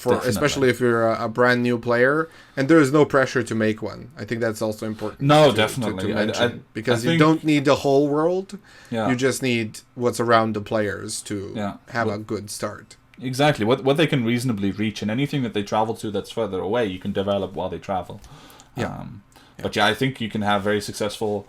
Especially if you're a brand new player, and there is no pressure to make one. I think that's also important. No, definitely. To mention, because I you don't need the whole world. Yeah. You just need what's around the players to have a good start. Exactly. What they can reasonably reach, and anything that they travel to that's further away, you can develop while they travel. But yeah, I think you can have very successful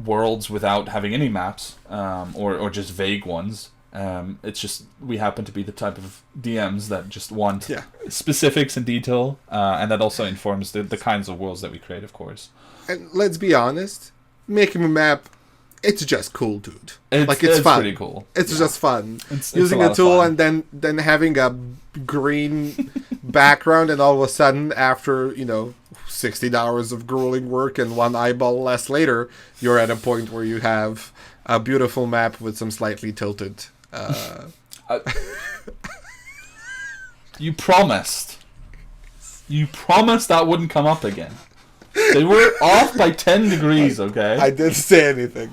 worlds without having any maps, or just vague ones. It's just we happen to be the type of DMs that just want specifics and detail, and that also informs the kinds of worlds that we create, of course. And let's be honest, making a map, it's just cool, dude. It's fun. Pretty cool. It's just fun. It's using a tool and then having a green background, and all of a sudden, after 16 hours of grueling work and one eyeball less later, you're at a point where you have a beautiful map with some slightly tilted. You promised that wouldn't come up again. They were off by 10 degrees, okay? I didn't say anything.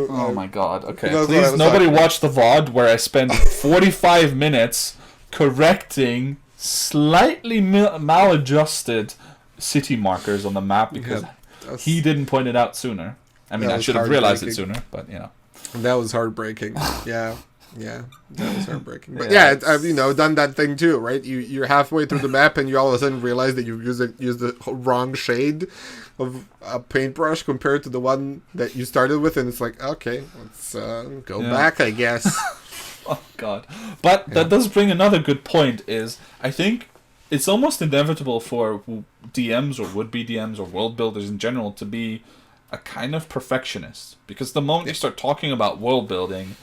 Oh my god, okay. Please, nobody watch the VOD where I spent 45 minutes correcting slightly maladjusted city markers on the map because he didn't point it out sooner. I mean, I should have realized it sooner, but, That was heartbreaking. Yeah, that was heartbreaking. But I've done that thing too, right? You're halfway through the map and you all of a sudden realize that you've used the wrong shade of a paintbrush compared to the one that you started with, and it's like, okay, let's go back, I guess. Oh god. But that does bring another good point, is I think it's almost inevitable for DMs or would-be DMs or world builders in general to be a kind of perfectionist, because the moment you start talking about world building,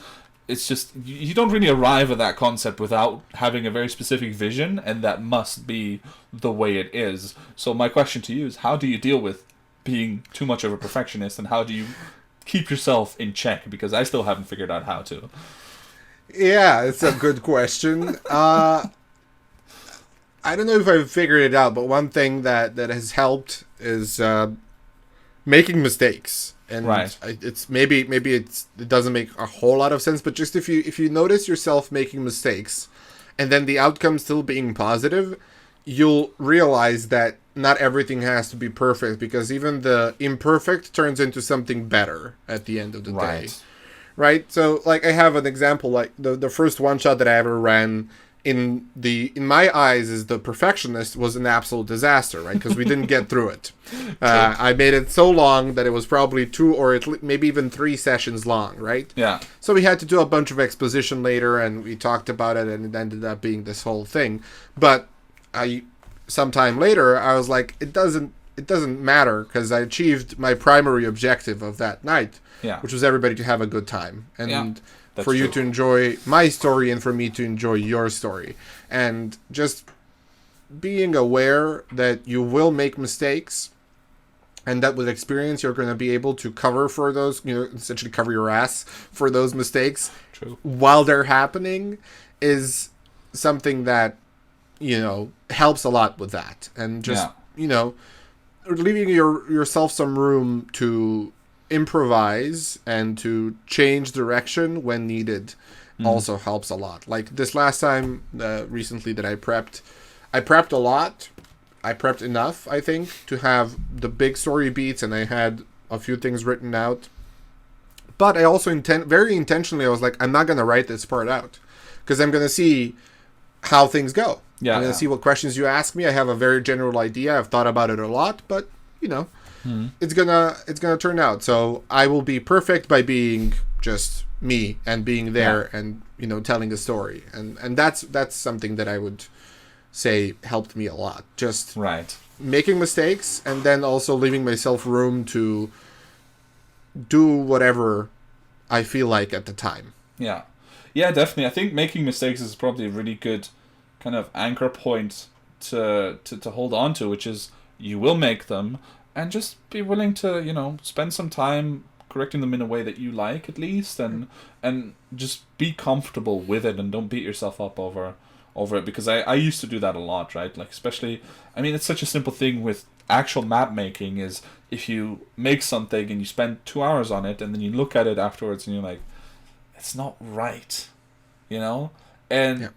it's just, you don't really arrive at that concept without having a very specific vision, and that must be the way it is. So my question to you is, how do you deal with being too much of a perfectionist, and how do you keep yourself in check? Because I still haven't figured out how to. Yeah, it's a good question. I don't know if I've figured it out, but one thing that has helped is making mistakes. And it's maybe it doesn't make a whole lot of sense, but just if you notice yourself making mistakes, and then the outcome still being positive, you'll realize that not everything has to be perfect, because even the imperfect turns into something better at the end of the day. Right? So, like, I have an example, like the first one shot that I ever ran, in my eyes, is the perfectionist was an absolute disaster, right? Because we didn't get through it. I made it so long that it was probably 2 or maybe even 3 sessions long, right? Yeah. So we had to do a bunch of exposition later, and we talked about it, and it ended up being this whole thing. But sometime later, I was like, it doesn't matter, because I achieved my primary objective of that night, which was everybody to have a good time. And for you to enjoy my story and for me to enjoy your story. And just being aware that you will make mistakes, and that with experience you're going to be able to cover for those, essentially cover your ass for those mistakes while they're happening, is something that, helps a lot with that. And just, leaving yourself some room to improvise and to change direction when needed also helps a lot. Like this last time, recently, that I prepped a lot. I prepped enough, I think, to have the big story beats, and I had a few things written out. But I also very intentionally, I was like, I'm not going to write this part out, because I'm going to see how things go. I'm going to see what questions you ask me. I have a very general idea. I've thought about it a lot, but, it's gonna turn out. So I will be perfect by being just me and being there and, telling a story. And that's something that I would say helped me a lot. Just making mistakes, and then also leaving myself room to do whatever I feel like at the time. Yeah, definitely. I think making mistakes is probably a really good kind of anchor point to hold on to, which is you will make them, and just be willing to spend some time correcting them in a way that you like, at least, and just be comfortable with it, and don't beat yourself up over it, because I used to do that a lot, right? Like, especially, it's such a simple thing with actual map making, is if you make something and you spend 2 hours on it, and then you look at it afterwards and you're like, it's not right, and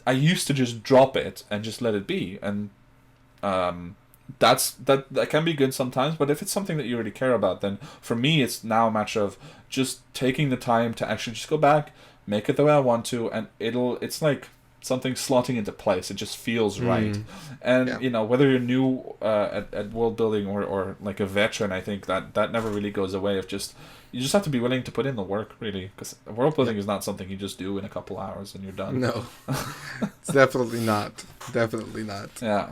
I used to just drop it and just let it be, and that can be good sometimes. But if it's something that you really care about, then for me it's now a matter of just taking the time to actually just go back, make it the way I want to, and it's like something slotting into place. It just feels right. And whether you're new at world building or like a veteran, I think that never really goes away. You just have to be willing to put in the work, really, because world building is not something you just do in a couple hours and you're done. No, it's definitely not. Yeah.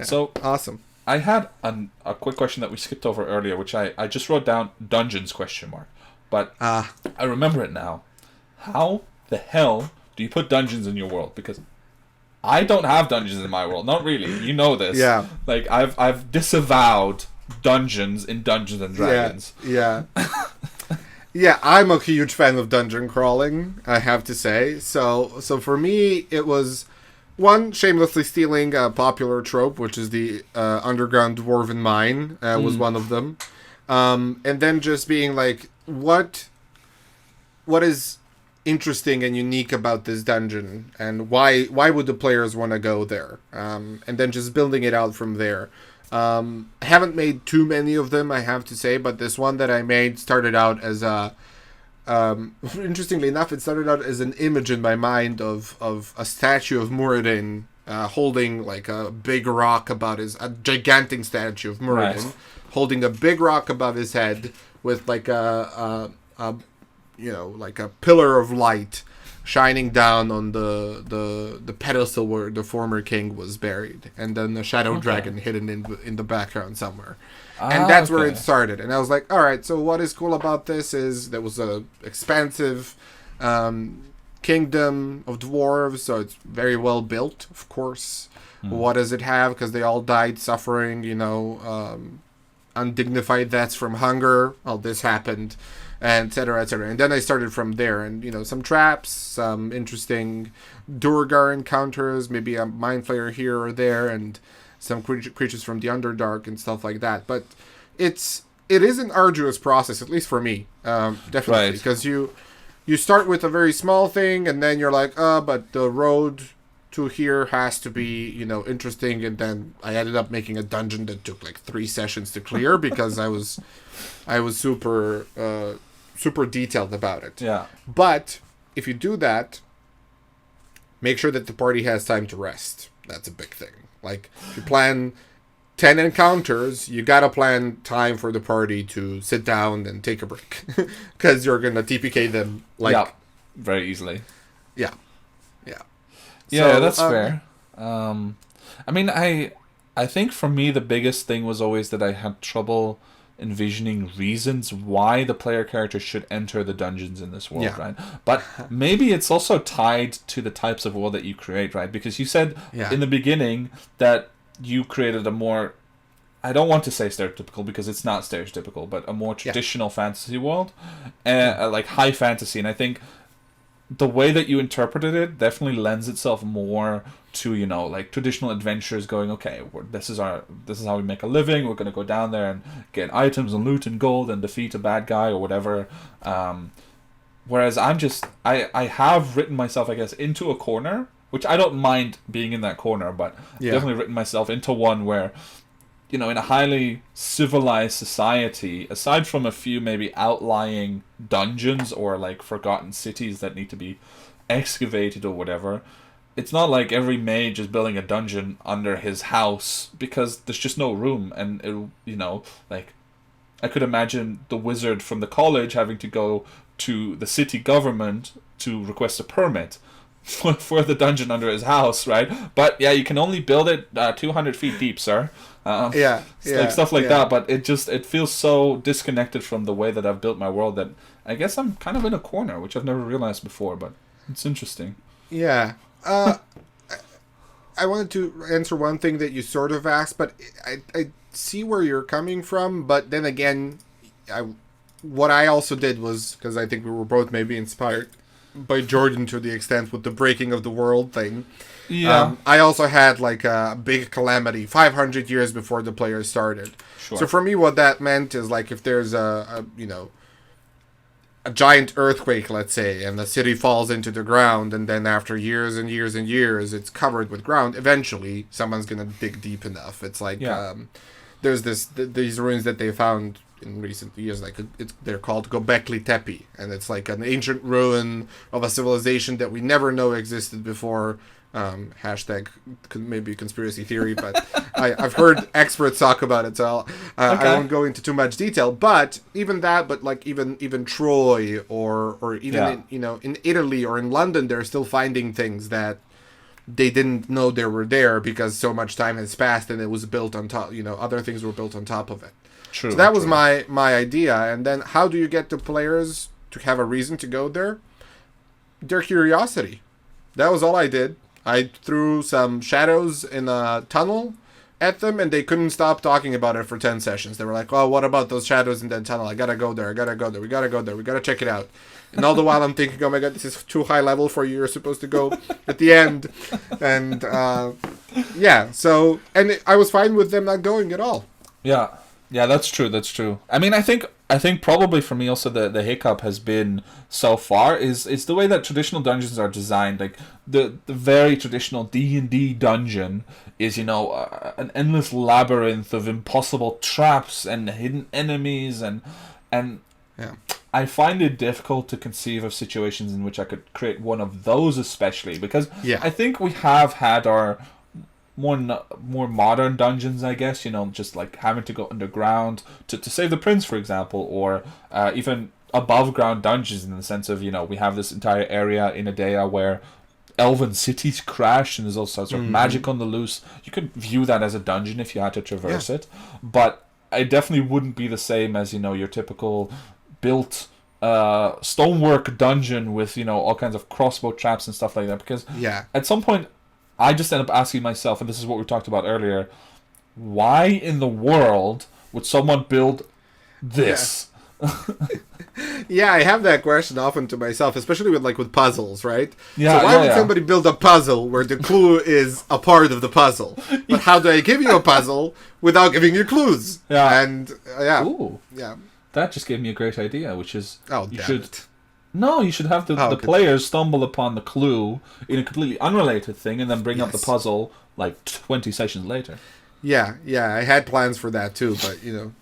So awesome. I had a quick question that we skipped over earlier, which I just wrote down dungeons ? But I remember it now. How the hell do you put dungeons in your world? Because I don't have dungeons in my world. Not really. You know this. Yeah. Like, I've disavowed dungeons in Dungeons and Dragons. Yeah. Yeah, I'm a huge fan of dungeon crawling, I have to say. So for me, it was, one, shamelessly stealing a popular trope, which is the underground dwarven mine, was one of them. And then just being like, what is interesting and unique about this dungeon, and why would the players want to go there, and then just building it out from there. I haven't made too many of them, I have to say, but this one that I made started out as interestingly enough, it started out as an image in my mind of a statue of Muradin holding like a big rock a gigantic statue of Muradin holding a big rock above his head with like a pillar of light shining down on the pedestal where the former king was buried, and then the shadow dragon hidden in the background somewhere. And that's where it started. And I was like, all right, so what is cool about this is there was a expansive kingdom of dwarves, so it's very well built, of course. What does it have? Because they all died suffering, undignified deaths from hunger. Well, this happened, and et cetera, et cetera. And then I started from there, and some traps, some interesting Durgar encounters, maybe a mind flayer here or there, and some creatures from the Underdark and stuff like that. But it is an arduous process, at least for me, definitely, because you start with a very small thing, and then you're like, but the road to here has to be, interesting. And then I ended up making a dungeon that took like 3 sessions to clear because I was super detailed about it. Yeah. But if you do that, make sure that the party has time to rest. That's a big thing. Like, if you plan 10 encounters, you gotta plan time for the party to sit down and take a break. Because you're gonna TPK them, very easily. Yeah. Yeah, that's fair. I think for me, the biggest thing was always that I had trouble envisioning reasons why the player character should enter the dungeons in this world, Yeah. right? But maybe it's also tied to the types of world that you create, right? Because you said in the beginning that you created a more, I don't want to say stereotypical because it's not stereotypical, but a more traditional fantasy world, like high fantasy. And I think the way that you interpreted it definitely lends itself more to, you know, like traditional adventures going, okay, this is how we make a living. We're going to go down there and get items and loot and gold and defeat a bad guy or whatever. Whereas I have written myself, I guess, into a corner, which I don't mind being in that corner, but definitely written myself into one where, you know, in a highly civilized society, aside from a few maybe outlying dungeons or like forgotten cities that need to be excavated or whatever, it's not like every mage is building a dungeon under his house because there's just no room. And, you know, like, I could imagine the wizard from the college having to go to the city government to request a permit for the dungeon under his house, right? But yeah, you can only build it 200 feet deep, sir. Like stuff like that. But it feels so disconnected from the way that I've built my world that I guess I'm kind of in a corner, which I've never realized before. But it's interesting. Yeah. I wanted to answer one thing that you sort of asked, but I see where you're coming from. But then again, what I also did was, because I think we were both maybe inspired by Jordan to the extent with the breaking of the world thing. Yeah. I also had like a big calamity 500 years before the players started. Sure. So for me, what that meant is like if there's a giant earthquake, let's say, and the city falls into the ground, and then after years and years and years, it's covered with ground. Eventually, someone's gonna dig deep enough. It's like there's these ruins that they found in recent years, like they're called Göbekli Tepe, and it's like an ancient ruin of a civilization that we never know existed before. Hashtag maybe conspiracy theory, but I've heard experts talk about it, so I won't go into too much detail. But even that, but like even Troy or even in Italy or in London, they're still finding things that they didn't know they were there because so much time has passed and it was built on top. Other things were built on top of it. True. So that was my idea. And then how do you get the players to have a reason to go there? Their curiosity. That was all I did. I threw some shadows in a tunnel at them, and they couldn't stop talking about it for 10 sessions. They were like, oh, what about those shadows in that tunnel? I gotta go there. We gotta go there. We gotta check it out. And all the while I'm thinking, oh my god, this is too high level for you. You're supposed to go at the end. And so, and I was fine with them not going at all. Yeah, that's true. I mean, I think probably for me also the hiccup has been so far is the way that traditional dungeons are designed. Like the very traditional D&D dungeon is, an endless labyrinth of impossible traps and hidden enemies and I find it difficult to conceive of situations in which I could create one of those, especially because I think we have had our more modern dungeons, I guess, just like having to go underground to save the prince, for example, or even above ground dungeons in the sense of, we have this entire area in Adea where elven cities crash and there's all sorts of magic on the loose. You could view that as a dungeon if you had to traverse it, but it definitely wouldn't be the same as, your typical built stonework dungeon with, all kinds of crossbow traps and stuff like that, because at some point I just end up asking myself, and this is what we talked about earlier, why in the world would someone build this? Yeah, I have that question often to myself, especially with puzzles, right? Yeah, so why would somebody build a puzzle where the clue is a part of the puzzle? But how do I give you a puzzle without giving you clues? Yeah. And, Ooh. Yeah. That just gave me a great idea, which is... No, you should have the players stumble upon the clue in a completely unrelated thing and then bring up the puzzle like 20 sessions later. Yeah, I had plans for that too, but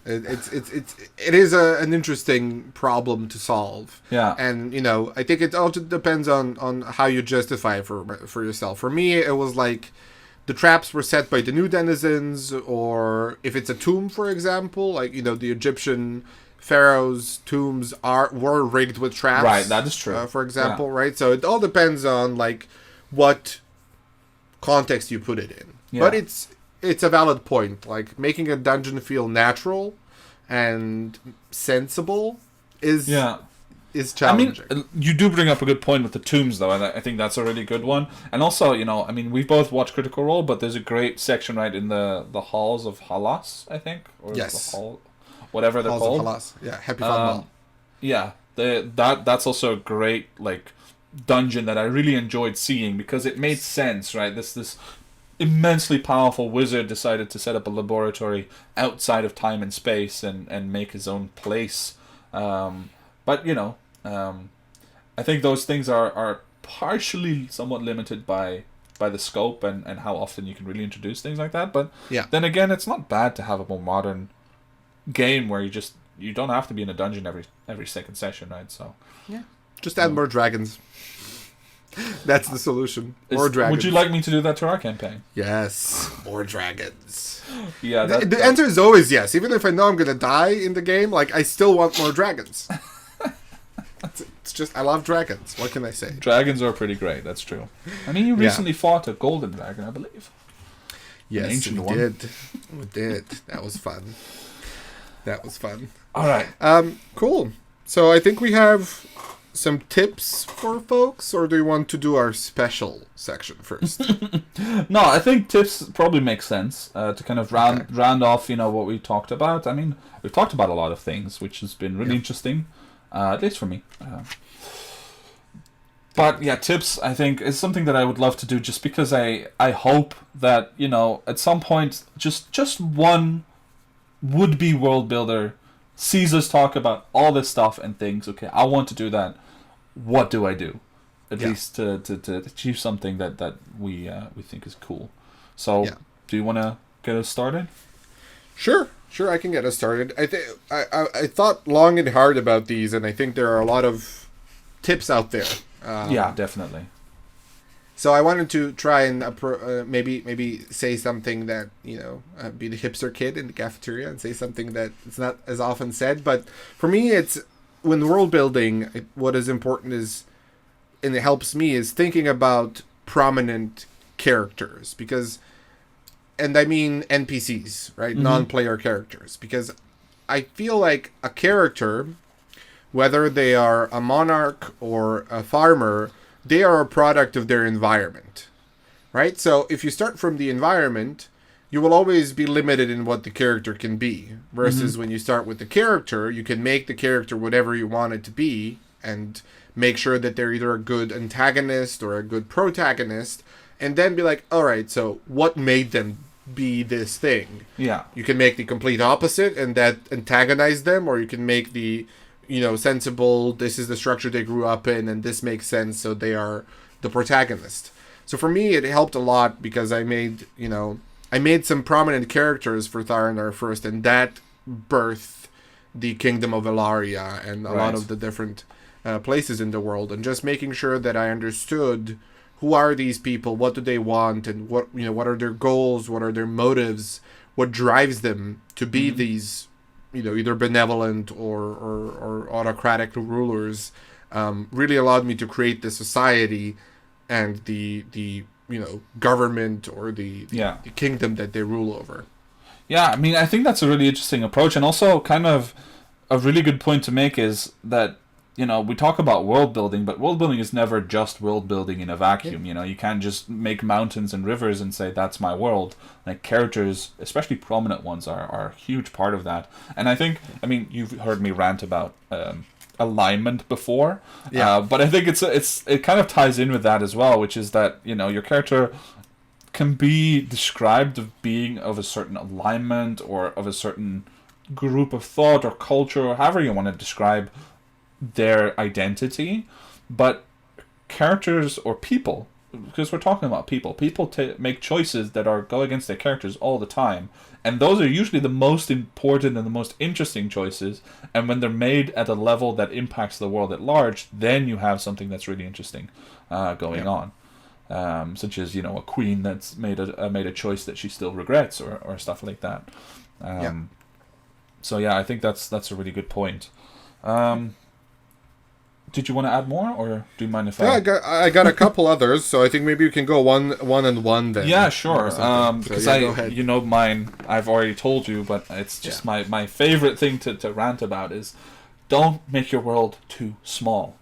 it is an interesting problem to solve. Yeah. And I think it also depends on how you justify it for yourself. For me, it was like the traps were set by the new denizens, or if it's a tomb, for example, like the Egyptian pharaohs' tombs were rigged with traps. Right, that is true. For example, right? So it all depends on like what context you put it in. Yeah. But it's a valid point. Like making a dungeon feel natural and sensible is is I challenging. mean, you do bring up a good point with the tombs, though, and I think that's a really good one. And also, you know, I mean, we both watch Critical Role, but there's a great section right in the halls of Halas, I think, or Yes. the hall, whatever they're Halls called. of Halas. Yeah, Happy Fun Ball. Yeah, that's also a great like dungeon that I really enjoyed seeing because it made sense, right? This immensely powerful wizard decided to set up a laboratory outside of time and space and make his own place. But you know, I think those things are partially somewhat limited by the scope and how often you can really introduce things like that. But then again, it's not bad to have a more modern game where you don't have to be in a dungeon every second session, right? So just add more dragons. That's the solution. More dragons. Would you like me to do that to our campaign? Yes, more dragons. Yeah, the answer is always yes. Even if I know I'm gonna die in the game, like I still want more dragons. It's just I love dragons. What can I say? Dragons are pretty great. That's true. I mean, you recently fought a golden dragon, I believe. Yes, we did. We did. That was fun. All right. Cool. So I think we have some tips for folks, or do you want to do our special section first? No, I think tips probably make sense to kind of round off, you know, what we talked about. I mean, we've talked about a lot of things, which has been really interesting, at least for me. But yeah, tips, I think, is something that I would love to do just because I hope that, you know, at some point, just one would-be world builder sees us talk about all this stuff and thinks, okay, I want to do that. What do I do? At least to achieve something that we think is cool. So, do you want to get us started? Sure, I can get us started. I thought long and hard about these, and I think there are a lot of tips out there. Yeah, definitely. So I wanted to try and maybe say something that, you know, be the hipster kid in the cafeteria and say something that it's not as often said. But for me, it's when world building, what is important is, and it helps me, is thinking about prominent characters and I mean NPCs, right? Mm-hmm. Non-player characters, because I feel like a character, whether they are a monarch or a farmer, they are a product of their environment, right? So if you start from the environment, you will always be limited in what the character can be. Versus when you start with the character, you can make the character whatever you want it to be and make sure that they're either a good antagonist or a good protagonist, and then be like, all right, so what made them be this thing? Yeah. You can make the complete opposite and that antagonize them, or you can make the, you know, sensible, this is the structure they grew up in and this makes sense, so they are the protagonist. So for me, it helped a lot because I made some prominent characters for Tharanar first, and that birthed the Kingdom of Elaria and a lot of the different places in the world, and just making sure that I understood who are these people, what do they want, and what are their goals, what are their motives, what drives them to be these, you know, either benevolent or autocratic rulers, really allowed me to create the society and the you know, government or the kingdom that they rule over. Yeah, I mean, I think that's a really interesting approach, and also kind of a really good point to make is that, you know, we talk about world building, but world building is never just world building in a vacuum. You know, you can't just make mountains and rivers and say that's my world. Like, characters, especially prominent ones, are a huge part of that. And I think, I mean, you've heard me rant about alignment before, but I think it kind of ties in with that as well, which is that, you know, your character can be described of being of a certain alignment or of a certain group of thought or culture, or however you want to describe their identity. But characters or people, because we're talking about people make choices that go against their characters all the time, and those are usually the most important and the most interesting choices, and when they're made at a level that impacts the world at large, then you have something that's really interesting going on, such as, you know, a queen that's made a choice that she still regrets, or stuff like that. So yeah, I think that's a really good point. did you want to add more, or do you mind if Yeah, I got a couple others, so I think maybe we can go one and one then. Yeah, sure. Because go ahead. you know, mine, I've already told you, but it's just my favorite thing to rant about is don't make your world too small.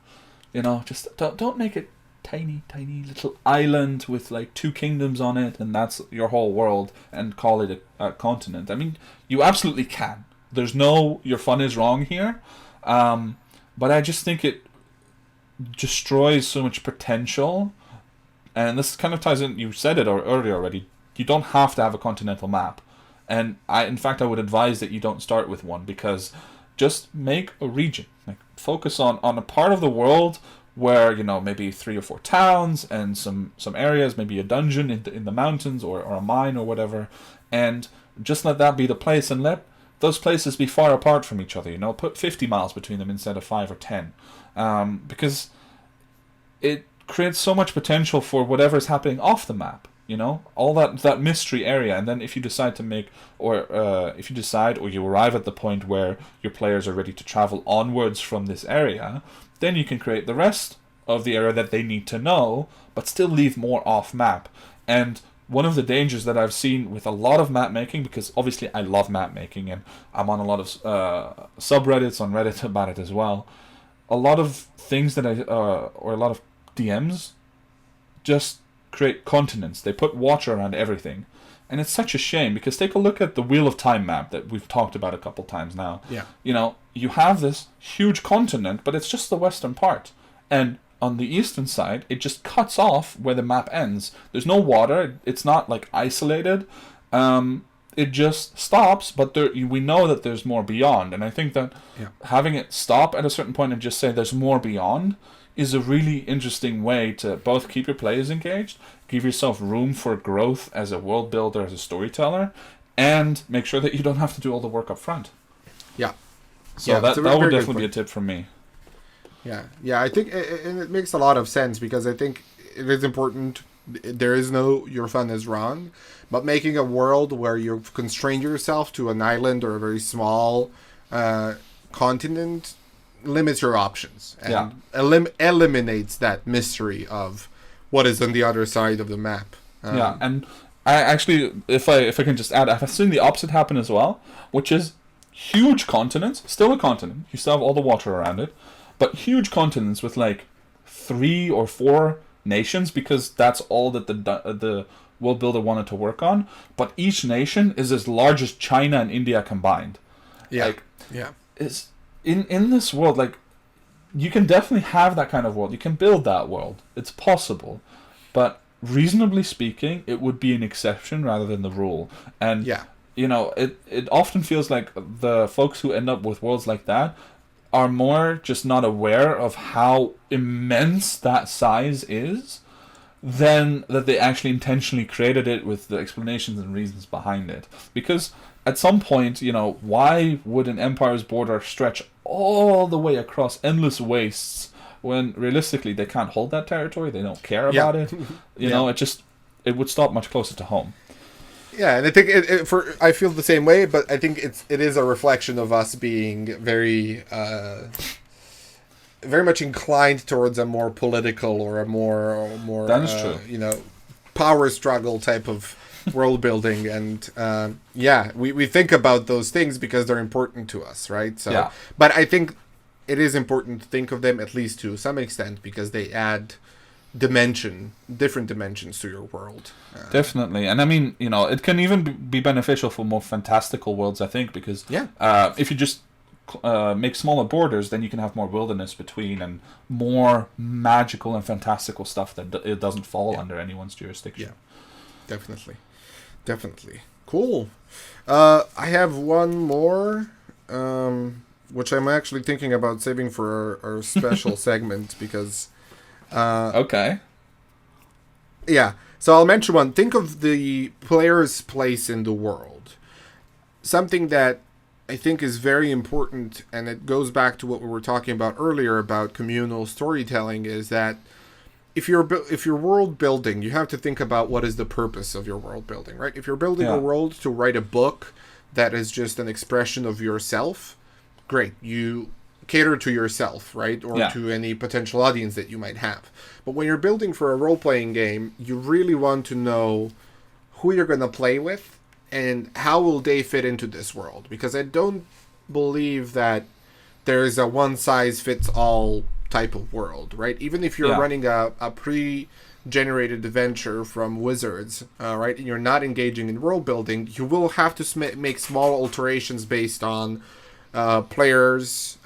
You know, just don't make it tiny little island with like 2 kingdoms on it, and that's your whole world, and call it a continent. I mean, you absolutely can. There's no your fun is wrong here, but I just think it destroys so much potential. And this kind of ties in, you said it earlier already, you don't have to have a continental map. And in fact I would advise that you don't start with one, because just make a region. Like, focus on a part of the world where, you know, maybe 3 or 4 towns and some areas, maybe a dungeon in the mountains, or a mine or whatever, and just let that be the place, and let those places be far apart from each other. You know, put 50 miles between them instead of 5 or 10, because it creates so much potential for whatever's happening off the map. You know, all that mystery area. And then if you decide to make, or you arrive at the point where your players are ready to travel onwards from this area, then you can create the rest of the area that they need to know, but still leave more off map. And one of the dangers that I've seen with a lot of map making, because obviously I love map making, and I'm on a lot of subreddits on Reddit about it as well. A lot of things that or a lot of DMs just create continents. They put water around everything. And it's such a shame, because take a look at the Wheel of Time map that we've talked about a couple times now. Yeah. You know, you have this huge continent, but it's just the western part. And on the eastern side, it just cuts off where the map ends. There's no water. It's not like isolated. It just stops, but we know that there's more beyond. And I think that having it stop at a certain point and just say there's more beyond is a really interesting way to both keep your players engaged, give yourself room for growth as a world builder, as a storyteller, and make sure that you don't have to do all the work up front. Yeah. So that would definitely be a tip from me. Yeah, I think, and it makes a lot of sense, because I think it is important. There is no your fun is wrong, but making a world where you've constrained yourself to an island or a very small continent limits your options and eliminates that mystery of what is on the other side of the map. And I actually, if I can just add, I've seen the opposite happen as well, which is huge continents, still a continent, you still have all the water around it, but huge continents with like 3 or 4 nations, because that's all that the world builder wanted to work on. But each nation is as large as China and India combined. Is in this world, like, you can definitely have that kind of world. You can build that world. It's possible, but reasonably speaking, it would be an exception rather than the rule. And you know, it often feels like the folks who end up with worlds like that are more just not aware of how immense that size is, than that they actually intentionally created it with the explanations and reasons behind it. Because at some point, you know, why would an empire's border stretch all the way across endless wastes when realistically they can't hold that territory? They don't care about it. You know, it would stop much closer to home. Yeah, and I think I feel the same way, but I think it is a reflection of us being very very much inclined towards a more political or a more that is true. You know, power struggle type of world building, and we think about those things because they're important to us, right? So, but I think it is important to think of them, at least to some extent, because they add different dimensions to your world. Definitely. And I mean, you know, it can even be beneficial for more fantastical worlds, I think, because if you just make smaller borders, then you can have more wilderness between, and more magical and fantastical stuff that it doesn't fall under anyone's jurisdiction. Definitely. Cool. I have one more, which I'm actually thinking about saving for our special segment, because okay. Yeah. So I'll mention one. Think of the player's place in the world. Something that I think is very important, and it goes back to what we were talking about earlier about communal storytelling, is that if you're world building, you have to think about what is the purpose of your world building, right? If you're building a world to write a book that is just an expression of yourself, great. You cater to yourself, right? Or to any potential audience that you might have. But when you're building for a role-playing game, you really want to know who you're going to play with and how will they fit into this world. Because I don't believe that there's a one-size-fits-all type of world, right? Even if you're running a pre-generated adventure from Wizards, right, and you're not engaging in world building, you will have to make small alterations based on players'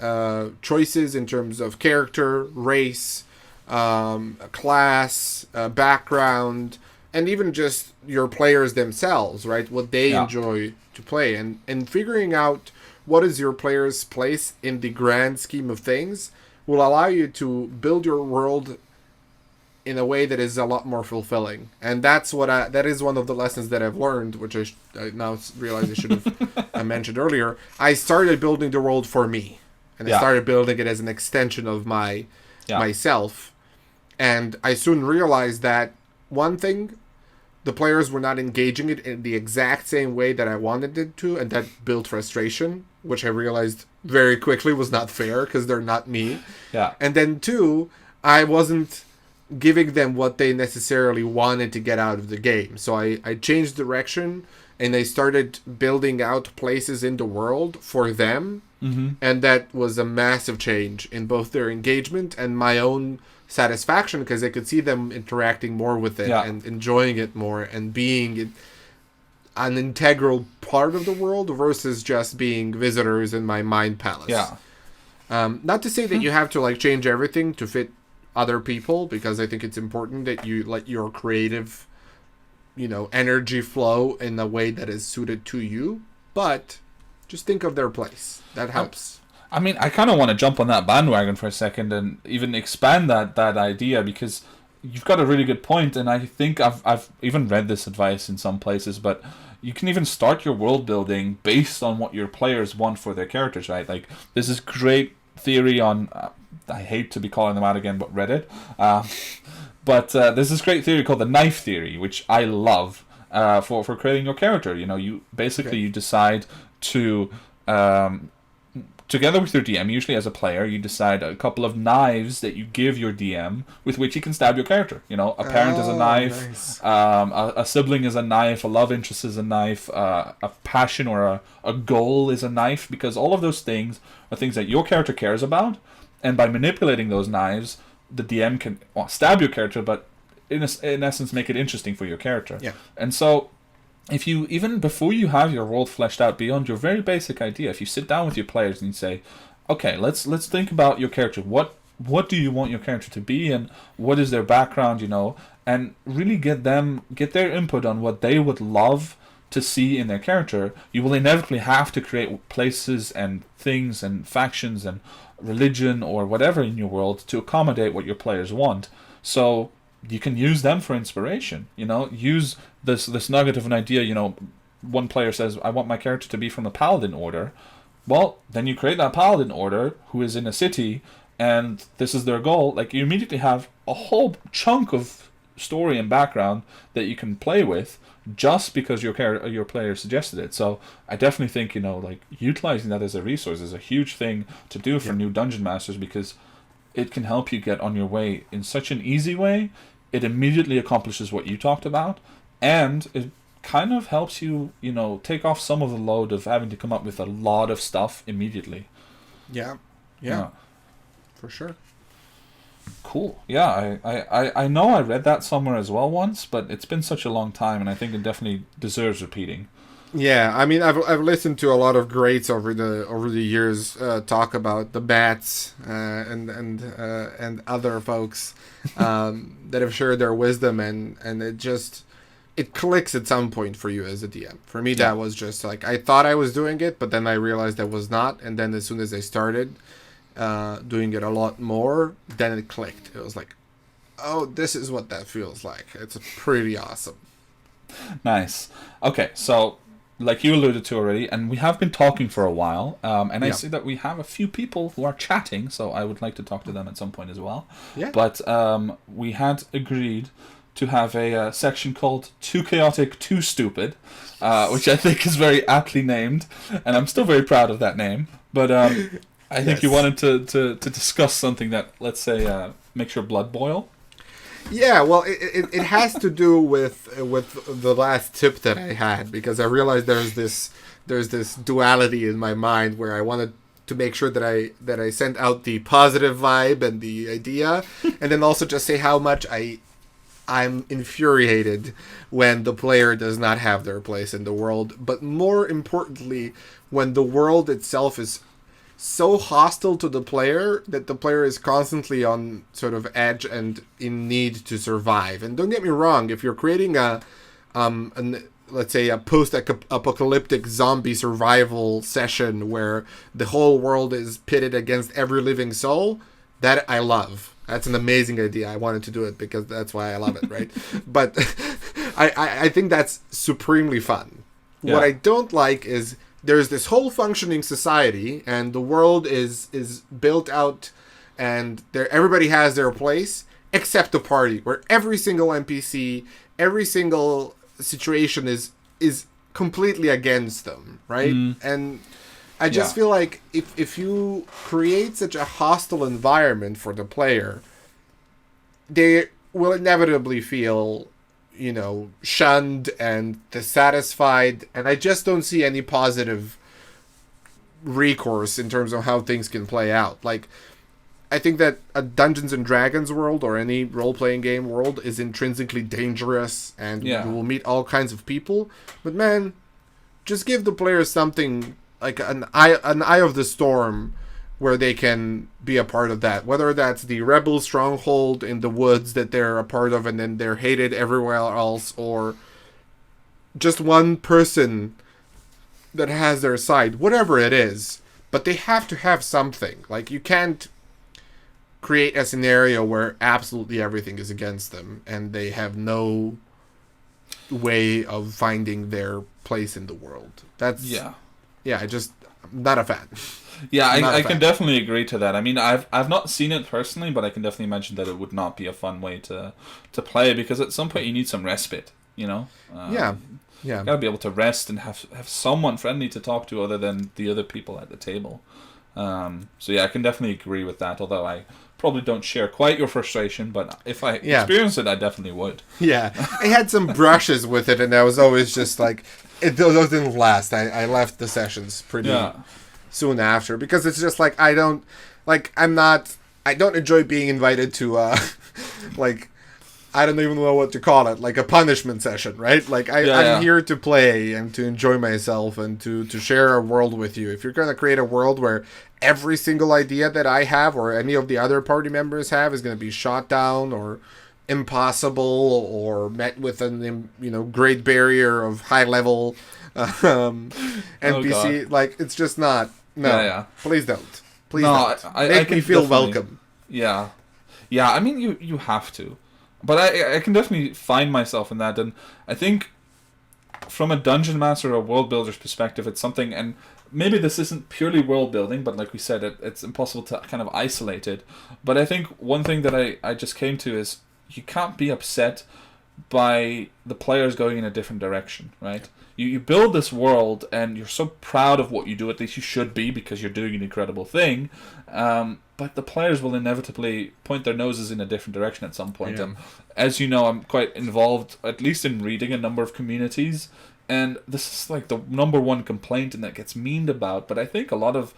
choices in terms of character, race, class, background, and even just your players themselves, right? What they enjoy to play, and figuring out what is your player's place in the grand scheme of things will allow you to build your world in a way that is a lot more fulfilling. And that's that is one of the lessons that I've learned, which I now realize I should have mentioned earlier. I started building the world for me, and I started building it as an extension of myself. And I soon realized that one thing, the players were not engaging it in the exact same way that I wanted it to, and that built frustration, which I realized very quickly was not fair because they're not me. Yeah. And then two, I wasn't giving them what they necessarily wanted to get out of the game. So I changed direction, and I started building out places in the world for them. Mm-hmm. And that was a massive change in both their engagement and my own satisfaction, because I could see them interacting more with it and enjoying it more and being an integral part of the world versus just being visitors in my mind palace. Yeah. Not to say that you have to like change everything to fit other people, because I think it's important that you let your creative, energy flow in a way that is suited to you, but just think of their place. That helps. I mean, I kind of want to jump on that bandwagon for a second and even expand that idea, because you've got a really good point, and I think I've even read this advice in some places, but you can even start your world building based on what your players want for their characters, right? Like, there's this great theory on, I hate to be calling them out again, but Reddit, but there's this great theory called the knife theory, which I love for creating your character. You basically you decide to together with your DM, usually as a player, you decide a couple of knives that you give your DM with which you can stab your character. A parent is a knife, nice. A sibling is a knife, a love interest is a knife, a passion or a goal is a knife, because all of those things are things that your character cares about, and by manipulating those knives, the DM can stab your character, but in essence make it interesting for your character. Yeah. And so, if you, even before you have your world fleshed out beyond your very basic idea, if you sit down with your players and you say, okay, let's think about your character. What do you want your character to be, and what is their background, and really get their input on what they would love to see in their character. You will inevitably have to create places and things and factions and religion or whatever in your world to accommodate what your players want. So you can use them for inspiration, use this nugget of an idea. One player says, I want my character to be from the Paladin Order. Well, then you create that Paladin Order who is in a city, and this is their goal. Like, you immediately have a whole chunk of story and background that you can play with just because your player suggested it. So I definitely think, utilizing that as a resource is a huge thing to do for new dungeon masters, because it can help you get on your way in such an easy way. It immediately accomplishes what you talked about, and it kind of helps you, take off some of the load of having to come up with a lot of stuff immediately. Yeah. For sure. Cool. Yeah, I know I read that somewhere as well once, but it's been such a long time, and I think it definitely deserves repeating. Yeah, I mean, I've listened to a lot of greats over the years talk about the bats and other folks that have shared their wisdom, and it clicks at some point for you as a DM. For me, that was just like, I thought I was doing it, but then I realized I was not, and then as soon as I started doing it a lot more, then it clicked. It was like, oh, this is what that feels like. It's pretty awesome. Nice. Okay, so like you alluded to already, and we have been talking for a while, and I see that we have a few people who are chatting, so I would like to talk to them at some point as well. Yeah. But we had agreed to have a section called Too Chaotic, Too Stupid, which I think is very aptly named, and I'm still very proud of that name. But I think you wanted to discuss something that, let's say, makes your blood boil. Yeah, well, it has to do with the last tip that I had, because I realized there's this duality in my mind where I wanted to make sure that I sent out the positive vibe and the idea, and then also just say how much I'm infuriated when the player does not have their place in the world, but more importantly, when the world itself is so hostile to the player that the player is constantly on sort of edge and in need to survive. And don't get me wrong, if you're creating let's say a post-apocalyptic zombie survival session where the whole world is pitted against every living soul, that I love. That's an amazing idea. I wanted to do it because that's why I love it, right? But I think that's supremely fun. Yeah. What I don't like is there's this whole functioning society, and the world is built out, and everybody has their place, except the party, where every single NPC, every single situation is completely against them, right? And I just feel like if you create such a hostile environment for the player, they will inevitably feel, shunned and dissatisfied, and I just don't see any positive recourse in terms of how things can play out. Like, I think that a Dungeons and Dragons world or any role-playing game world is intrinsically dangerous, and you will meet all kinds of people, but man, just give the players something like an eye of the storm where they can be a part of that. Whether that's the rebel stronghold in the woods that they're a part of and then they're hated everywhere else, or just one person that has their side, whatever it is. But they have to have something. Like, you can't create a scenario where absolutely everything is against them and they have no way of finding their place in the world. That's... Yeah, I'm not a fan. Yeah, I can definitely agree to that. I mean, I've not seen it personally, but I can definitely imagine that it would not be a fun way to play, because at some point you need some respite, Yeah. You gotta be able to rest and have someone friendly to talk to other than the other people at the table. So yeah, I can definitely agree with that, although I probably don't share quite your frustration, but if I experience it, I definitely would. Yeah, I had some brushes with it, and I was always just like, those didn't last. I left the sessions pretty soon after, because it's just like, I don't enjoy being invited to like, I don't even know what to call it, like a punishment session, right? Like, I'm here to play and to enjoy myself and to share a world with you. If you're going to create a world where every single idea that I have or any of the other party members have is going to be shot down or impossible or met with an great barrier of high level NPC, like, it's just not. No, please don't. Please don't. Make me feel welcome. Yeah. I mean, you have to. But I can definitely find myself in that, and I think from a dungeon master or a world builder's perspective, it's something, and maybe this isn't purely world building, but like we said, it's impossible to kind of isolate it. But I think one thing that I just came to is you can't be upset by the players going in a different direction, right? You build this world, and you're so proud of what you do, at least you should be, because you're doing an incredible thing. But the players will inevitably point their noses in a different direction at some point. And as you know, I'm quite involved, at least in reading a number of communities, and this is like the number one complaint, and that gets memed about. But I think a lot of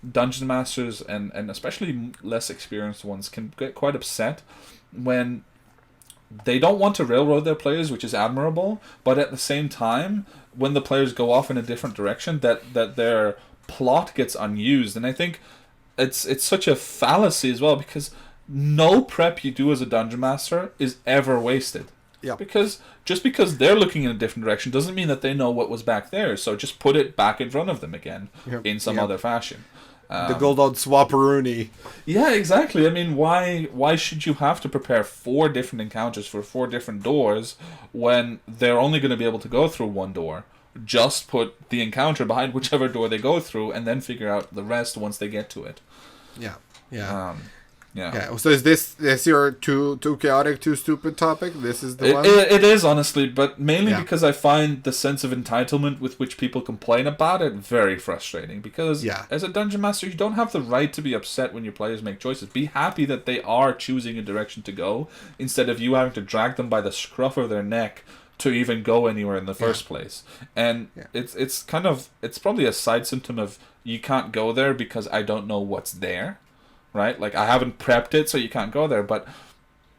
dungeon masters and especially less experienced ones can get quite upset when they don't want to railroad their players, which is admirable, but at the same time, when the players go off in a different direction, that their plot gets unused. And I think it's such a fallacy as well, because no prep you do as a dungeon master is ever wasted. Yeah. Because just because they're looking in a different direction doesn't mean that they know what was back there. So just put it back in front of them again in some other fashion. The gold old swapperoonie. Yeah, exactly. I mean, why should you have to prepare 4 different encounters for 4 different doors when they're only going to be able to go through one door? Just put the encounter behind whichever door they go through, and then figure out the rest once they get to it. Yeah. Yeah. So is this your too chaotic, too stupid topic? This is the one. It is, honestly, but mainly because I find the sense of entitlement with which people complain about it very frustrating. Because as a dungeon master, you don't have the right to be upset when your players make choices. Be happy that they are choosing a direction to go instead of you having to drag them by the scruff of their neck to even go anywhere in the first place. And it's probably a side symptom of you can't go there because I don't know what's there. Right? Like, I haven't prepped it, so you can't go there. But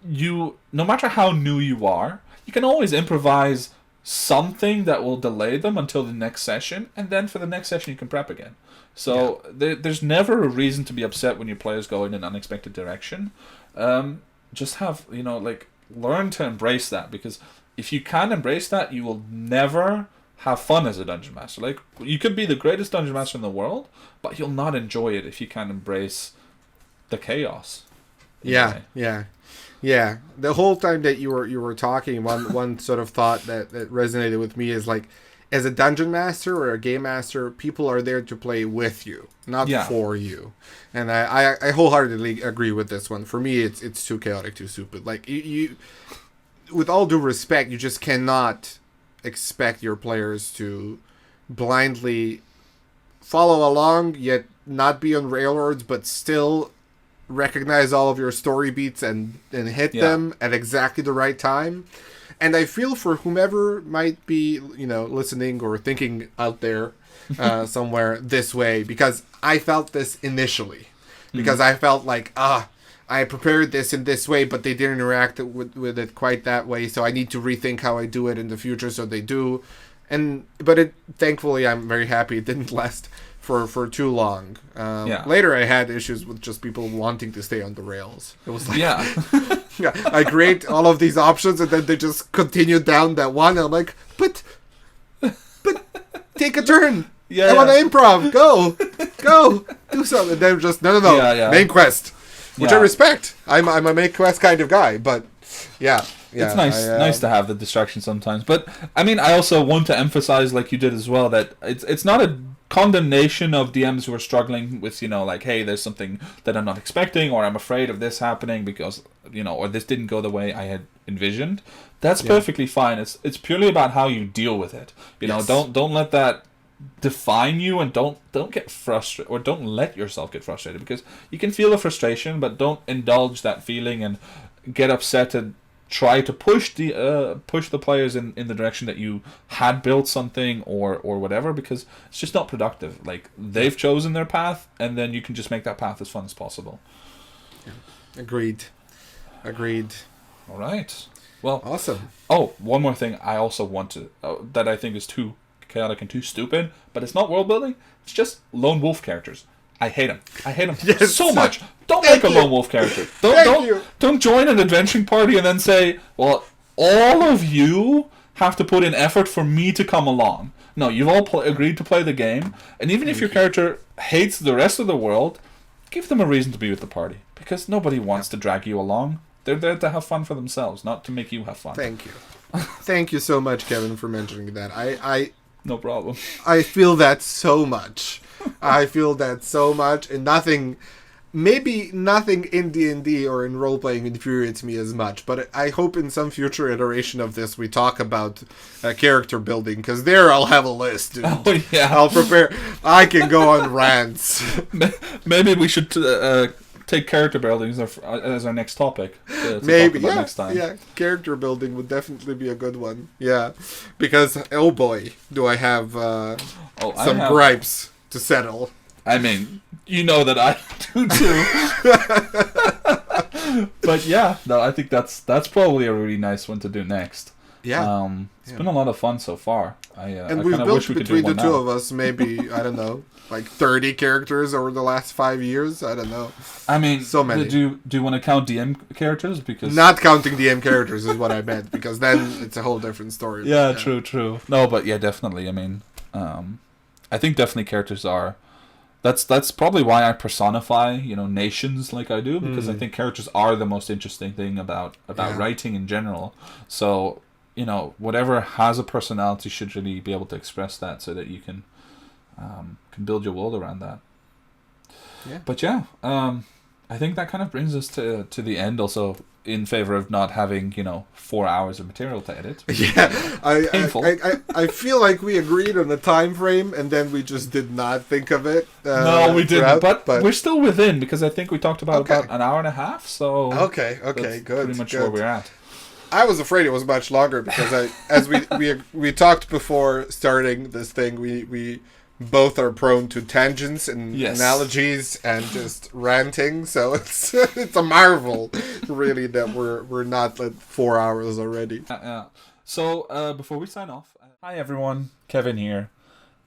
no matter how new you are, you can always improvise something that will delay them until the next session. And then for the next session, you can prep again. So there's never a reason to be upset when your players go in an unexpected direction. Just have, learn to embrace that. Because if you can't embrace that, you will never have fun as a dungeon master. Like, you could be the greatest dungeon master in the world, but you'll not enjoy it if you can't embrace the chaos. Yeah. The whole time that you were talking, one sort of thought that resonated with me is like, as a dungeon master or a game master, people are there to play with you, not for you. And I wholeheartedly agree with this one. For me, it's too chaotic, too stupid. Like, you with all due respect, you just cannot expect your players to blindly follow along, yet not be on railroads, but still recognize all of your story beats and hit them at exactly the right time. And I feel for whomever might be, listening or thinking out there somewhere this way, because I felt this initially. Because I felt like, I prepared this in this way, but they didn't interact with it quite that way, so I need to rethink how I do it in the future, so they do. But thankfully, I'm very happy it didn't last for too long. Later, I had issues with just people wanting to stay on the rails. It was like, I create all of these options, and then they just continue down that one. And I'm like, but take a turn. I want to improv. Go, do something. And they're just no. Main quest, which I respect. I'm a main quest kind of guy, but it's nice to have the distraction sometimes. But I mean, I also want to emphasize, like you did as well, that it's not a condemnation of DMs who are struggling with, hey, there's something that I'm not expecting, or I'm afraid of this happening because, or this didn't go the way I had envisioned. That's perfectly fine. It's purely about how you deal with it. Don't let that define you, and don't get frustrated, or don't let yourself get frustrated, because you can feel the frustration, but don't indulge that feeling and get upset and try to push the players in the direction that you had built something or whatever, because it's just not productive. Like, they've chosen their path, and then you can just make that path as fun as possible. Agreed. All right. Well, awesome. Oh, one more thing I also want to that I think is too chaotic and too stupid, but it's not world building. It's just lone wolf characters. I hate them. So much. Don't make a lone wolf character. Don't join an adventuring party and then say, well, all of you have to put in effort for me to come along. No, you've all agreed to play the game, and even if your character hates the rest of the world, give them a reason to be with the party, because nobody wants to drag you along. They're there to have fun for themselves, not to make you have fun. Thank you. Thank you so much, Kevin, for mentioning that. I no problem. I feel that so much. And maybe nothing in D&D or in role-playing infuriates me as much, but I hope in some future iteration of this we talk about character building, because there I'll have a list. Oh, yeah. I'll prepare. I can go on rants. Maybe we should take character building as our next topic. Maybe, next time. Yeah, character building would definitely be a good one. Yeah, because, oh boy, do I have some gripes to settle. I mean, that I do too. But yeah, no, I think that's probably a really nice one to do next. Yeah. It's been a lot of fun so far. And we've built between the two of us maybe, I don't know, like 30 characters over the last 5 years. I don't know. I mean, so many. Do you want to count DM characters? Because not counting DM characters is what I meant, because then it's a whole different story. Yeah, true. No, but yeah, definitely. I mean, I think definitely characters are. That's probably why I personify, nations like I do, because I think characters are the most interesting thing about writing in general. So, whatever has a personality should really be able to express that, so that you can build your world around that. Yeah. But yeah, I think that kind of brings us to the end also in favor of not having, 4 hours of material to edit. Yeah, Painful. I feel like we agreed on the time frame, and then we just did not think of it. No, we didn't, throughout, but we're still within, because I think we talked about Okay. about an hour and a half, so Okay, that's good. pretty much good. where we're at. I was afraid it was much longer because as we talked before starting this thing, we both are prone to tangents and Yes. analogies and just ranting. So it's a marvel, really, that we're not at 4 hours already. Yeah. So, before we sign off, hi everyone, Kevin here.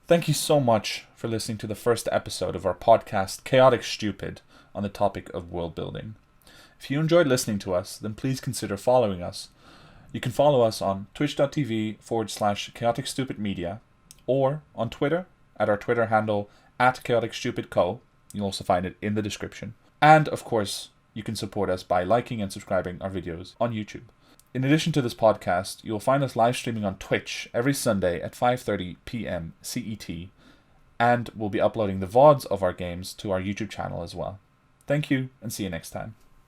Thank you so much for listening to the first episode of our podcast, Chaotic Stupid, on the topic of world building. If you enjoyed listening to us, then please consider following us. You can follow us on twitch.tv/chaoticstupidmedia or on Twitter at our Twitter handle @chaoticstupidco. You'll also find it in the description. And, of course, you can support us by liking and subscribing our videos on YouTube. In addition to this podcast, you'll find us live streaming on Twitch every Sunday at 5:30 p.m. CET, and we'll be uploading the VODs of our games to our YouTube channel as well. Thank you, and see you next time.